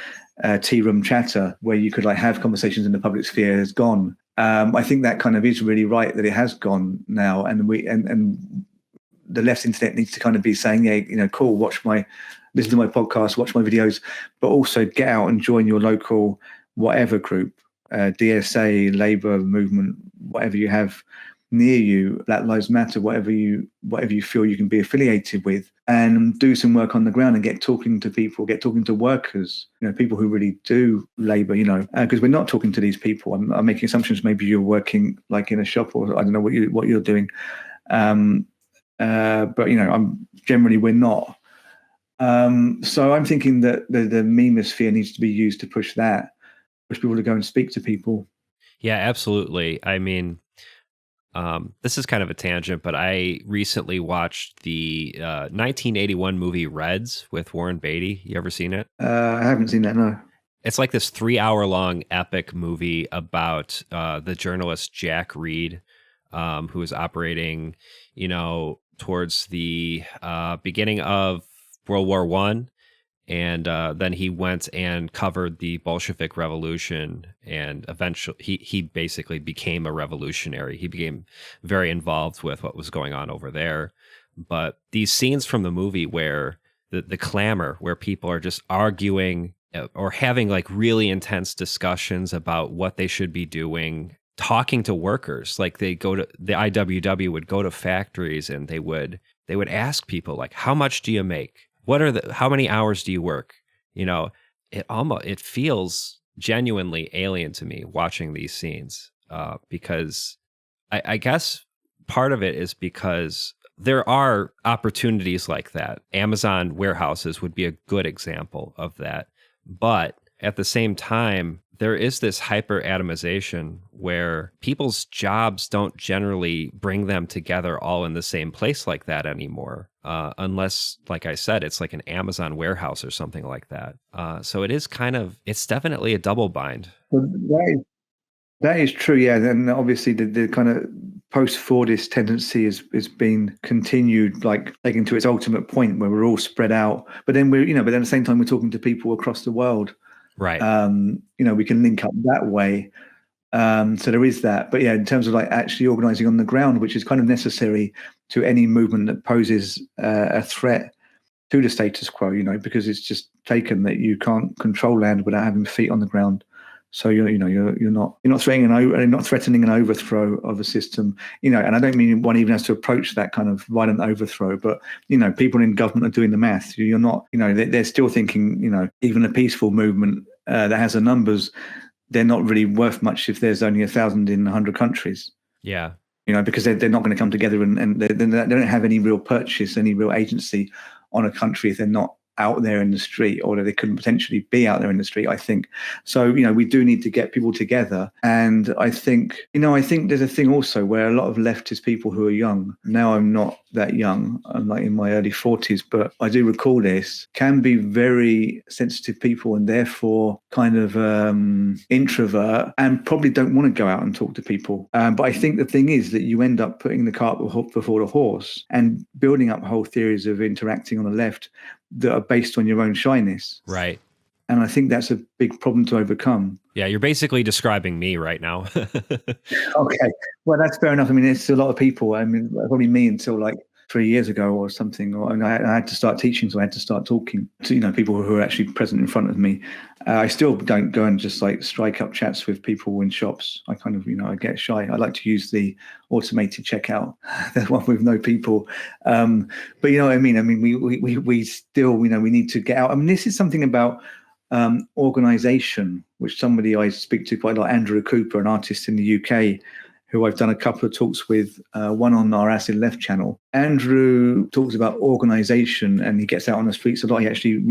tea room chatter where you could like have conversations in the public sphere has gone. I think that kind of is really right that it has gone now, and the left internet needs to kind of be saying, yeah, you know, cool, listen to my podcast, watch my videos, but also get out and join your local whatever group, DSA, Labour movement, whatever you have near you, Black Lives Matter, whatever you feel you can be affiliated with, and do some work on the ground and get talking to people, get talking to workers, you know, people who really do labour, you know, because we're not talking to these people. I'm making assumptions. Maybe you're working like in a shop, or I don't know what you're doing, but you know, we're not. So I'm thinking that the memosphere needs to be used to push people to go and speak to people. Yeah, absolutely. I mean, this is kind of a tangent, but I recently watched the 1981 movie Reds with Warren Beatty. You ever seen it? I haven't seen that, no. It's like this 3-hour-long epic movie about the journalist Jack Reed, who was operating, you know, towards the beginning of World War I. And then he went and covered the Bolshevik Revolution, and eventually he basically became a revolutionary. He became very involved with what was going on over there. But these scenes from the movie where the clamor, where people are just arguing or having like really intense discussions about what they should be doing, talking to workers, like the IWW would go to factories and they would ask people like, how much do you make? How many hours do you work? You know, it feels genuinely alien to me watching these scenes, because I guess part of it is because there are opportunities like that. Amazon warehouses would be a good example of that. But at the same time, there is this hyper atomization where people's jobs don't generally bring them together all in the same place like that anymore. Unless, like I said, it's like an Amazon warehouse or something like that. So it's definitely a double bind. Well, that is true, yeah. And obviously the kind of post-Fordist tendency is being continued, like taken to its ultimate point where we're all spread out. But then at the same time, we're talking to people across the world. Right. You know, we can link up that way. So there is that. But yeah, in terms of like actually organizing on the ground, which is kind of necessary to any movement that poses a threat to the status quo, you know, because it's just taken that you can't control land without having feet on the ground. So you're not threatening an overthrow of a system, you know. And I don't mean one even has to approach that kind of violent overthrow, but you know, people in government are doing the math. You're not, you know, they're still thinking, you know, even a peaceful movement that has the numbers, they're not really worth much if there's only 1,000 in 100 countries. Yeah. You know, because they're not going to come together and they don't have any real purchase, any real agency on a country if they're not out there in the street, or that they couldn't potentially be out there in the street, I think. So, you know, we do need to get people together. And I think there's a thing also where a lot of leftist people who are young, now I'm not that young, I'm like in my early 40s, but I do recall this, can be very sensitive people and therefore kind of introvert and probably don't want to go out and talk to people. But I think the thing is that you end up putting the cart before the horse and building up whole theories of interacting on the left that are based on your own shyness. Right. And I think that's a big problem to overcome. Yeah, you're basically describing me right now. Okay. Well, that's fair enough. I mean, it's a lot of people. I mean, probably me until like 3 years ago or something. I had to start teaching, so I had to start talking to, you know, people who are actually present in front of me. I still don't go and just like strike up chats with people in shops. I kind of, you know, I get shy. I like to use the automated checkout, the one with no people. But you know what I mean? I mean, we still, you know, we need to get out. I mean, this is something about organization, which somebody I speak to quite a lot, Andrew Cooper, an artist in the UK, who I've done a couple of talks with, one on our Acid Left channel. Andrew talks about organization, and he gets out on the streets a lot. He actually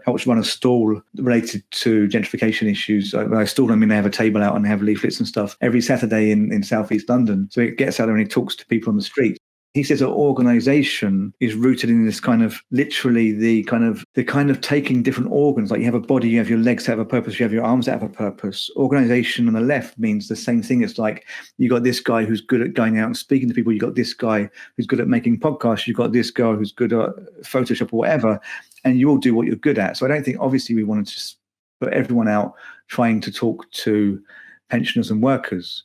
helps run a stall related to gentrification issues. By stall, I mean they have a table out and they have leaflets and stuff every Saturday in southeast London. So he gets out there and he talks to people on the street. He says that organization is rooted in this kind of literally the kind of taking different organs. Like you have a body, you have your legs that have a purpose, you have your arms that have a purpose. Organization on the left means the same thing. It's like you got this guy who's good at going out and speaking to people. You got this guy who's good at making podcasts. You got this girl who's good at Photoshop or whatever, and you all do what you're good at. So I don't think obviously we want to just put everyone out trying to talk to pensioners and workers.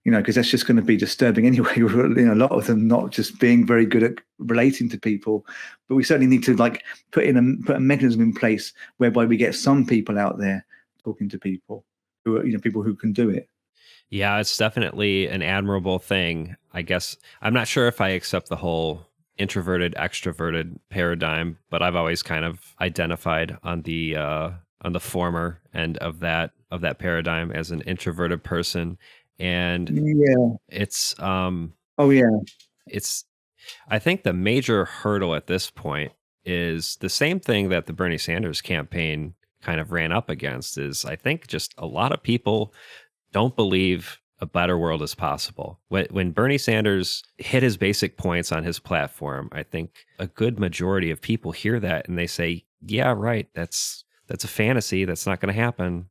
Because that's just going to be disturbing anyway. A lot of them not just being very good at relating to people, but we certainly need to put a mechanism in place whereby we get some people out there talking to people who are, people who can do it. Yeah, it's definitely an admirable thing. I guess I'm not sure if I accept the whole introverted, extroverted paradigm, but I've always kind of identified on the former end of that paradigm as an introverted person. And it's it's I think the major hurdle at this point is the same thing that the Bernie Sanders campaign kind of ran up against. Is I think just a lot of people don't believe a better world is possible. When Bernie Sanders hit his basic points on his platform, I think a good majority of people hear that and they say, yeah, right, that's a fantasy, that's not going to happen.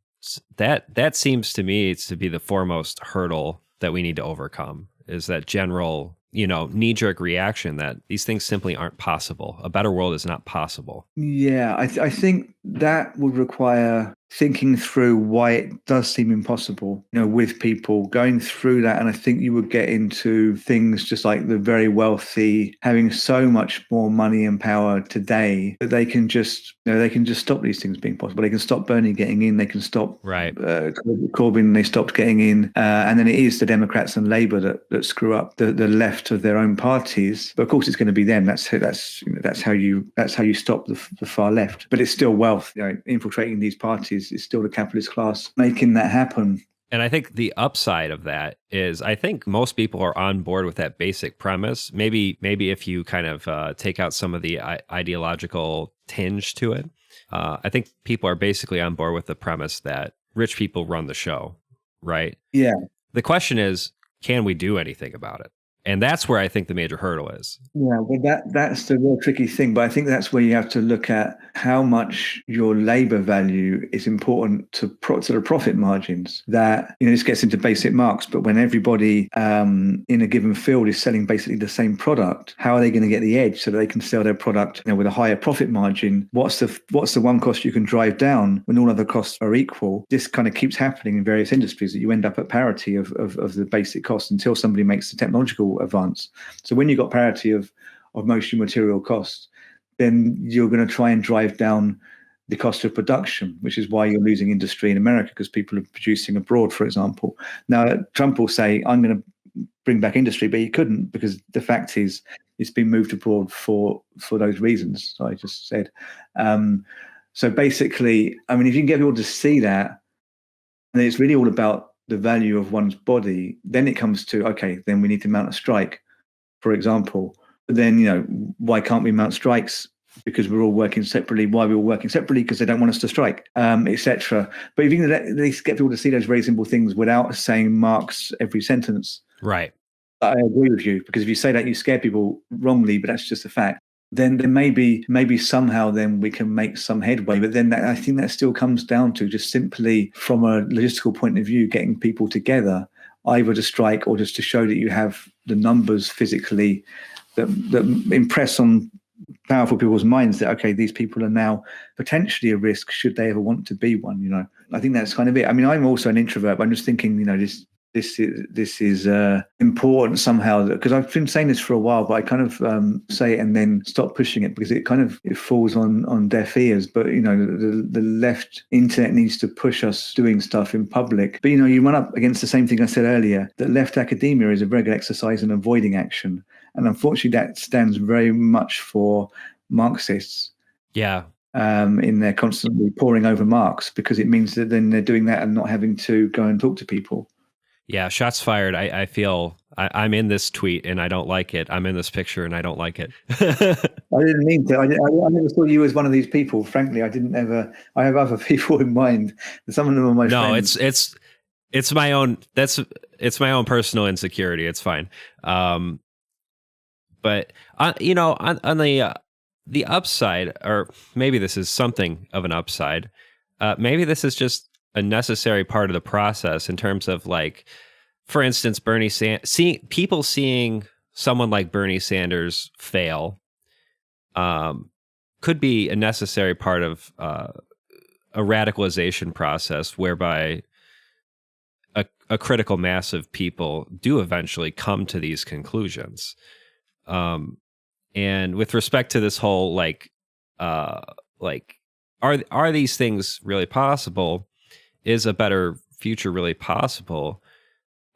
That seems to me to be the foremost hurdle that we need to overcome, is that general, knee-jerk reaction that these things simply aren't possible. A better world is not possible. Yeah, I think that would require thinking through why it does seem impossible, with people going through that. And I think you would get into things just like the very wealthy having so much more money and power today that they can just stop these things being possible. They can stop Bernie getting in. They can stop Corbyn. They stopped getting in. And then it is the Democrats and Labour that screw up the left of their own parties. But of course, it's going to be them. That's how you stop the far left. But it's still wealth, infiltrating these parties. Is still the capitalist class making that happen. And I think the upside of that is I think most people are on board with that basic premise. Maybe if you kind of take out some of the ideological tinge to it, I think people are basically on board with the premise that rich people run the show, right? Yeah. The question is, can we do anything about it? And that's where I think the major hurdle is. Yeah, well, that's the real tricky thing. But I think that's where you have to look at how much your labor value is important to the profit margins. That, this gets into basic Marx, but when everybody in a given field is selling basically the same product, how are they going to get the edge so that they can sell their product with a higher profit margin? What's the one cost you can drive down when all other costs are equal? This kind of keeps happening in various industries, that you end up at parity of the basic cost until somebody makes the technological advance. So when you've got parity of most material costs, then you're going to try and drive down the cost of production, which is why you're losing industry in America, because people are producing abroad, for example. Now, Trump will say, I'm going to bring back industry, but he couldn't, because the fact is it's been moved abroad for those reasons I just said. So basically, if you can get people to see that, and it's really all about the value of one's body, then it comes to, okay, then we need to mount a strike, for example. But then, why can't we mount strikes? Because we're all working separately. Why are we all working separately? Because they don't want us to strike, etc. But if you can at least get people to see those very simple things without saying Marx every sentence. Right. I agree with you, because if you say that, you scare people wrongly, but that's just a fact. Then maybe somehow then we can make some headway. But then I think that still comes down to just simply from a logistical point of view, getting people together, either to strike or just to show that you have the numbers physically that impress on powerful people's minds that, okay, these people are now potentially a risk should they ever want to be one. I think that's kind of it. I'm also an introvert, but I'm just thinking, this is important somehow, because I've been saying this for a while, but I kind of say it and then stop pushing it because it falls on deaf ears. But the left internet needs to push us doing stuff in public. But you run up against the same thing I said earlier, that left academia is a very good exercise in avoiding action, and unfortunately that stands very much for Marxists. Yeah. In their constantly poring over Marx, because it means that then they're doing that and not having to go and talk to people. Yeah, shots fired. I feel I'm in this tweet and I don't like it. I'm in this picture and I don't like it. I didn't mean to. I never saw you as one of these people. Frankly, I didn't ever. I have other people in mind. Some of them are my friends. No, it's my own. It's my own personal insecurity. It's fine. But on the upside, or maybe this is something of an upside. Maybe this is just a necessary part of the process in terms of, like, for instance, seeing someone like Bernie Sanders fail could be a necessary part of a radicalization process whereby a critical mass of people do eventually come to these conclusions. And with respect to this whole, are these things really possible? Is a better future really possible?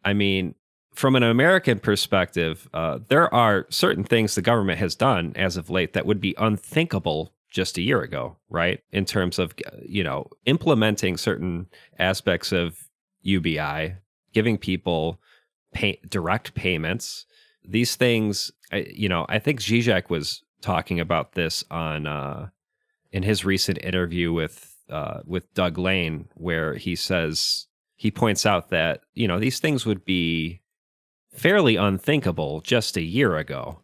I mean, from an American perspective, there are certain things the government has done as of late that would be unthinkable just a year ago, right? In terms of, implementing certain aspects of UBI, giving people direct payments. These things, I think Zizek was talking about this on in his recent interview with Doug Lane, where he points out that, these things would be fairly unthinkable just a year ago.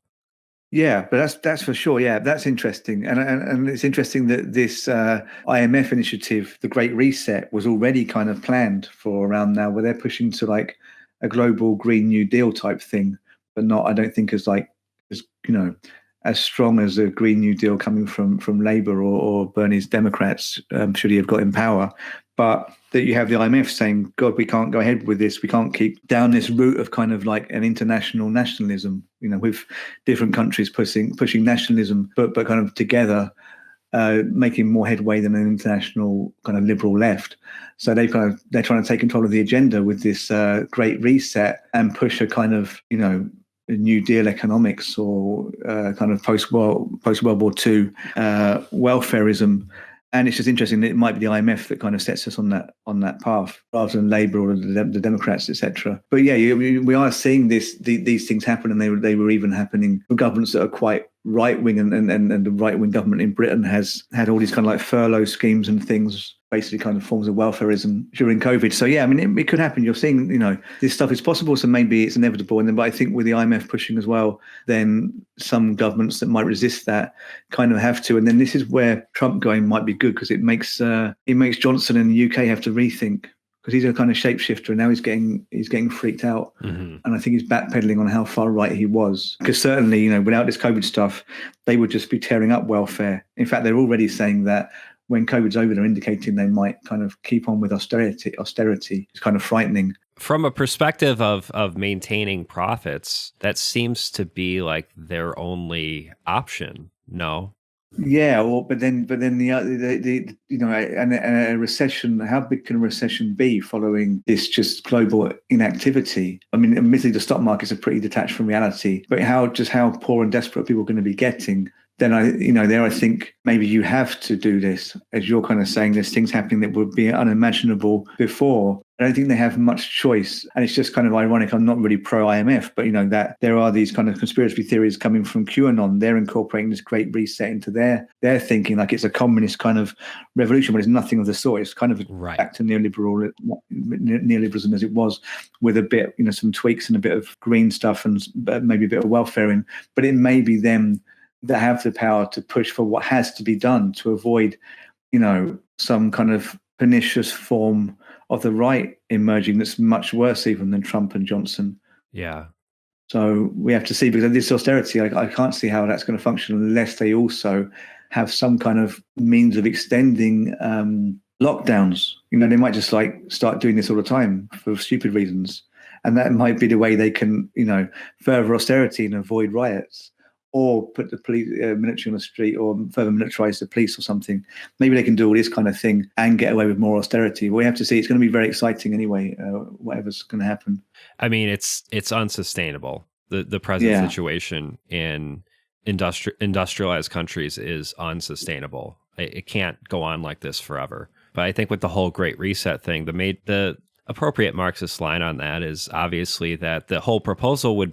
Yeah, but that's for sure. Yeah, that's interesting, and it's interesting that this IMF initiative, the Great Reset, was already kind of planned for around now, where they're pushing to like a global Green New Deal type thing, but not, I don't think, as strong as a Green New Deal coming from Labour or Bernie's Democrats, should he have got in power. But that you have the IMF saying, God, we can't go ahead with this. We can't keep down this route of kind of like an international nationalism, with different countries pushing nationalism, but kind of together, making more headway than an international kind of liberal left. So they're trying to take control of the agenda with this Great Reset and push a kind of, New Deal economics or kind of post World War II welfareism. And it's just interesting that it might be the IMF that kind of sets us on that path rather than Labour or the Democrats, etc. But yeah, we are seeing these things happen, and they were even happening with governments that are quite right wing, and the right wing government in Britain has had all these kind of like furlough schemes and things, basically kind of forms of welfareism during COVID. So yeah, I mean, it could happen. You're seeing, this stuff is possible, so maybe it's inevitable. And then, but I think with the IMF pushing as well, then some governments that might resist that kind of have to. And then this is where Trump going might be good, because it makes Johnson in the UK have to rethink, because he's a kind of shapeshifter, and now he's getting freaked out. Mm-hmm. And I think he's backpedaling on how far right he was, because certainly, without this COVID stuff, they would just be tearing up welfare. In fact, they're already saying that when COVID's over, they're indicating they might kind of keep on with austerity. It's kind of frightening. From a perspective of maintaining profits, that seems to be like their only option. No. Yeah, well, but then the and a recession. How big can a recession be following this just global inactivity? I mean, admittedly, the stock markets are pretty detached from reality, but how poor and desperate people are going to be getting. Then I think maybe you have to do this, as you're kind of saying. There's things happening that would be unimaginable before. I don't think they have much choice, and it's just kind of ironic. I'm not really pro IMF, but that there are these kind of conspiracy theories coming from QAnon. They're incorporating this Great Reset into their thinking, like it's a communist kind of revolution, but it's nothing of the sort. It's kind of back to neoliberalism as it was, with a bit, some tweaks and a bit of green stuff and maybe a bit of welfare in. But it may be them that have the power to push for what has to be done to avoid, some kind of pernicious form of the right emerging that's much worse even than Trump and Johnson. Yeah. So we have to see, because this austerity, I can't see how that's going to function unless they also have some kind of means of extending lockdowns. They might just start doing this all the time for stupid reasons. And that might be the way they can, further austerity and avoid riots, or put the police military on the street, or further militarize the police or something. Maybe they can do all this kind of thing and get away with more austerity. We have to see. It's going to be very exciting anyway, whatever's going to happen. I mean, it's unsustainable. The present situation in industrialized countries is unsustainable. It can't go on like this forever. But I think with the whole Great Reset thing, the appropriate Marxist line on that is obviously that the whole proposal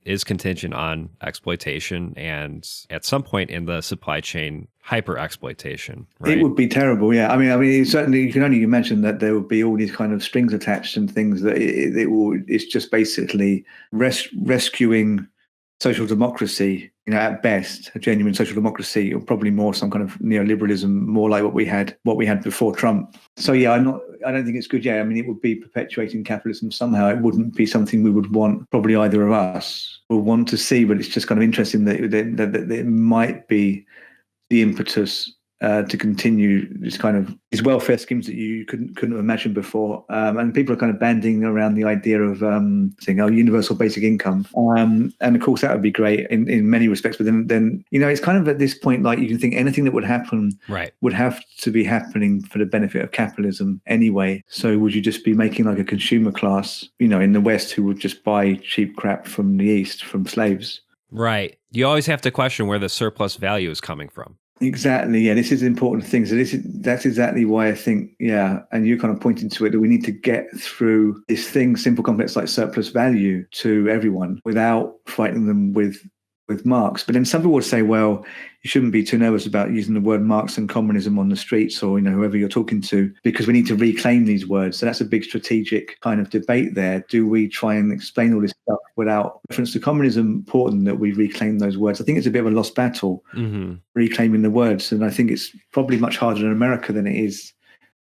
is contingent on exploitation and at some point in the supply chain, hyper exploitation. Right? It would be terrible, yeah. I mean, certainly you can only imagine that there would be all these kind of strings attached and things that it's just basically rescuing social democracy, at best, a genuine social democracy, or probably more some kind of neoliberalism, more like what we had before Trump. So yeah, I don't think it's good. Yeah, I mean, it would be perpetuating capitalism somehow. It wouldn't be something we would want, probably either of us would want to see. But it's just kind of interesting that it might be the impetus to continue these welfare schemes that you couldn't have imagined before, and people are kind of banding around the idea of saying, universal basic income, and of course that would be great in many respects. But then it's kind of at this point, like, you can think anything that would happen would have to be happening for the benefit of capitalism anyway. So would you just be making like a consumer class, in the West, who would just buy cheap crap from the East, from slaves? Right. You always have to question where the surplus value is coming from. Exactly. Yeah, this is an important thing. So that's exactly why I think, and you're kind of pointing to it, that we need to get through this thing, simple complex like surplus value, to everyone without fighting them with Marx. But then some people would say, well, you shouldn't be too nervous about using the word Marx and communism on the streets, or whoever you're talking to, because we need to reclaim these words. So that's a big strategic kind of debate there. Do we try and explain all this stuff without reference to communism? Important that we reclaim those words. I think it's a bit of a lost battle, reclaiming the words, and I think it's probably much harder in America than it is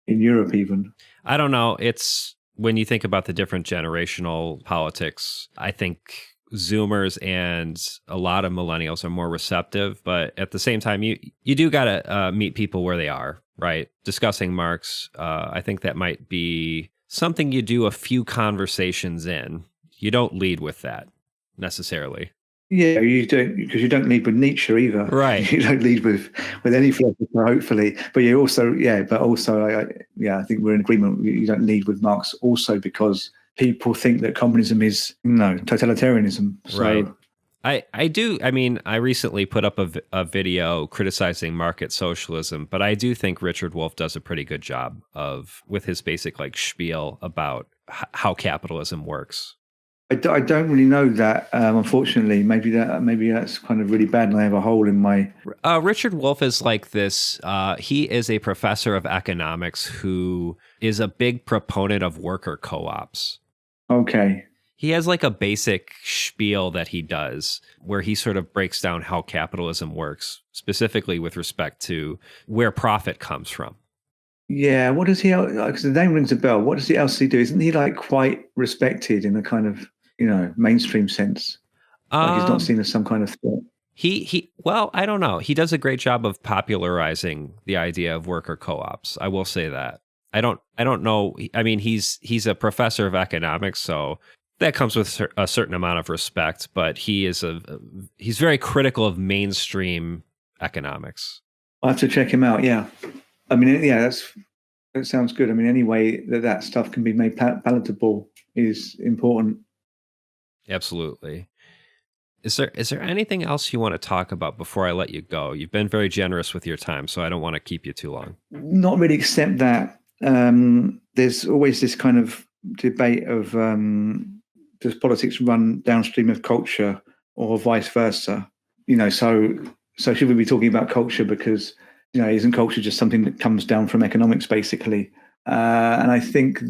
in Europe even. I don't know. It's when you think about the different generational politics, I think Zoomers and a lot of millennials are more receptive, but at the same time, you do got to meet people where they are, right? Discussing Marx, I think that might be something you do a few conversations in. You don't lead with that necessarily. Yeah, you don't, because you don't lead with Nietzsche either. Right. You don't lead with any philosopher, hopefully. But you also, I think we're in agreement. You don't lead with Marx also because people think that communism is totalitarianism. So. Right. I do. I mean, I recently put up a video criticizing market socialism, but I do think Richard Wolff does a pretty good job with his basic spiel about how capitalism works. I don't really know that, unfortunately. Maybe that's kind of really bad, and I have a hole in my. Richard Wolff is like this. He is a professor of economics who is a big proponent of worker co-ops. Okay. He has like a basic spiel that he does where he sort of breaks down how capitalism works, specifically with respect to where profit comes from. Yeah, what does he? Because the name rings a bell. What does he else do? Isn't he quite respected in a kind of mainstream sense? He's not seen as some kind of threat. Well, I don't know. He does a great job of popularizing the idea of worker co-ops. I will say that. I don't know. I mean, he's a professor of economics, so that comes with a certain amount of respect. But he's very critical of mainstream economics. I'll have to check him out. Yeah, I mean, that sounds good. I mean, any way that stuff can be made palatable is important. Absolutely. Is there anything else you want to talk about before I let you go? You've been very generous with your time, so I don't want to keep you too long. Not really, except that there's always this kind of debate of does politics run downstream of culture or vice versa? So should we be talking about culture because isn't culture just something that comes down from economics basically? And I think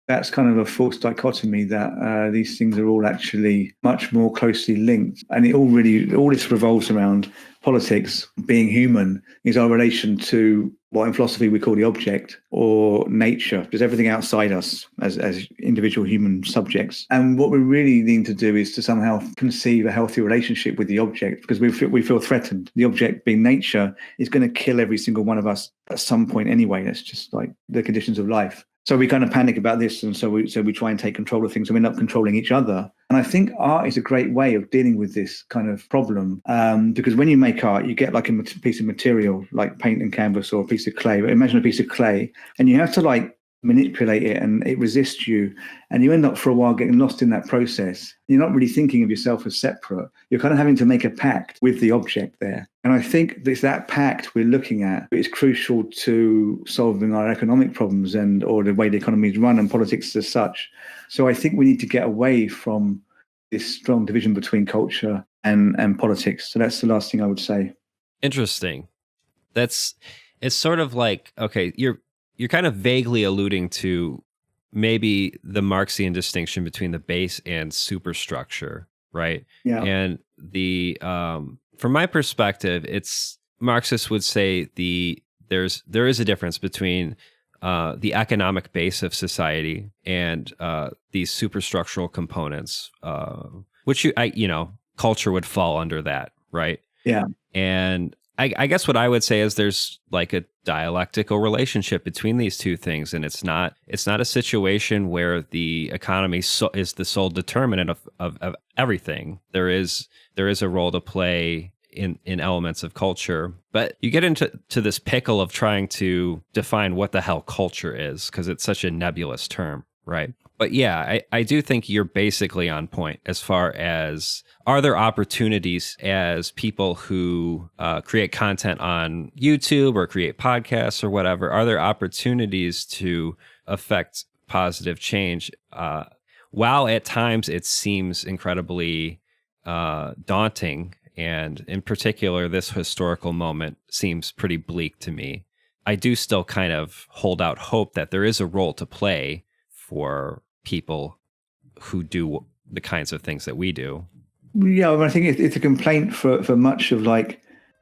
that's kind of a false dichotomy, that these things are all actually much more closely linked. And all this revolves around politics being human, is our relation to what in philosophy we call the object, or nature, just everything outside us as individual human subjects. And what we really need to do is to somehow conceive a healthy relationship with the object, because we feel threatened. The object, being nature, is going to kill every single one of us at some point anyway. That's just like the conditions of life. So we kind of panic about this, and so we try and take control of things, and we end up controlling each other. And I think art is a great way of dealing with this kind of problem, because when you make art, you get like a piece of material, like paint and canvas or a piece of clay. But imagine a piece of clay, and you have to manipulate it, and it resists you, and you end up for a while getting lost in that process. You're not really thinking of yourself as separate. You're kind of having to make a pact with the object there. And I think it's that pact we're looking at is crucial to solving our economic problems or the way the economy is run and politics as such. So I think we need to get away from this strong division between culture and politics. So that's the last thing I would say. Interesting. It's sort of like, okay, you're kind of vaguely alluding to maybe the Marxian distinction between the base and superstructure, right? Yeah. And from my perspective, Marxists would say there is a difference between the economic base of society and these superstructural components, which culture would fall under that, right? Yeah. And I guess what I would say is there's like a dialectical relationship between these two things, and it's not a situation where the economy is the sole determinant of everything. There is a role to play in elements of culture, but you get into this pickle of trying to define what the hell culture is, because it's such a nebulous term, right? But yeah, I do think you're basically on point as far as, are there opportunities as people who create content on YouTube or create podcasts or whatever, are there opportunities to affect positive change? While at times it seems incredibly daunting, and in particular, this historical moment seems pretty bleak to me, I do still kind of hold out hope that there is a role to play for people who do the kinds of things that we do. Yeah, I think it's a complaint for much of like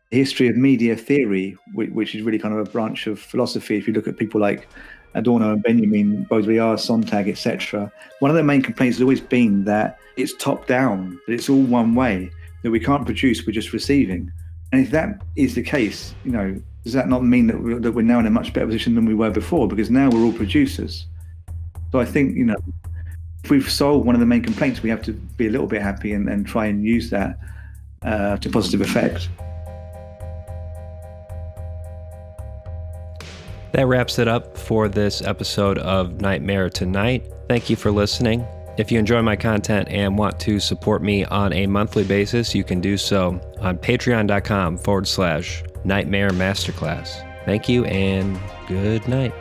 the history of media theory, which is really kind of a branch of philosophy. If you look at people like Adorno and Benjamin, Baudrillard, Sontag, etc., one of the main complaints has always been that it's top down, that it's all one way, that we can't produce, we're just receiving. And if that is the case, does that not mean that we're now in a much better position than we were before? Because now we're all producers. So I think, if we've solved one of the main complaints, we have to be a little bit happy and try and use that to positive effect. That wraps it up for this episode of Nightmare Tonight. Thank you for listening. If you enjoy my content and want to support me on a monthly basis, you can do so on patreon.com/Nightmare Masterclass. Thank you and good night.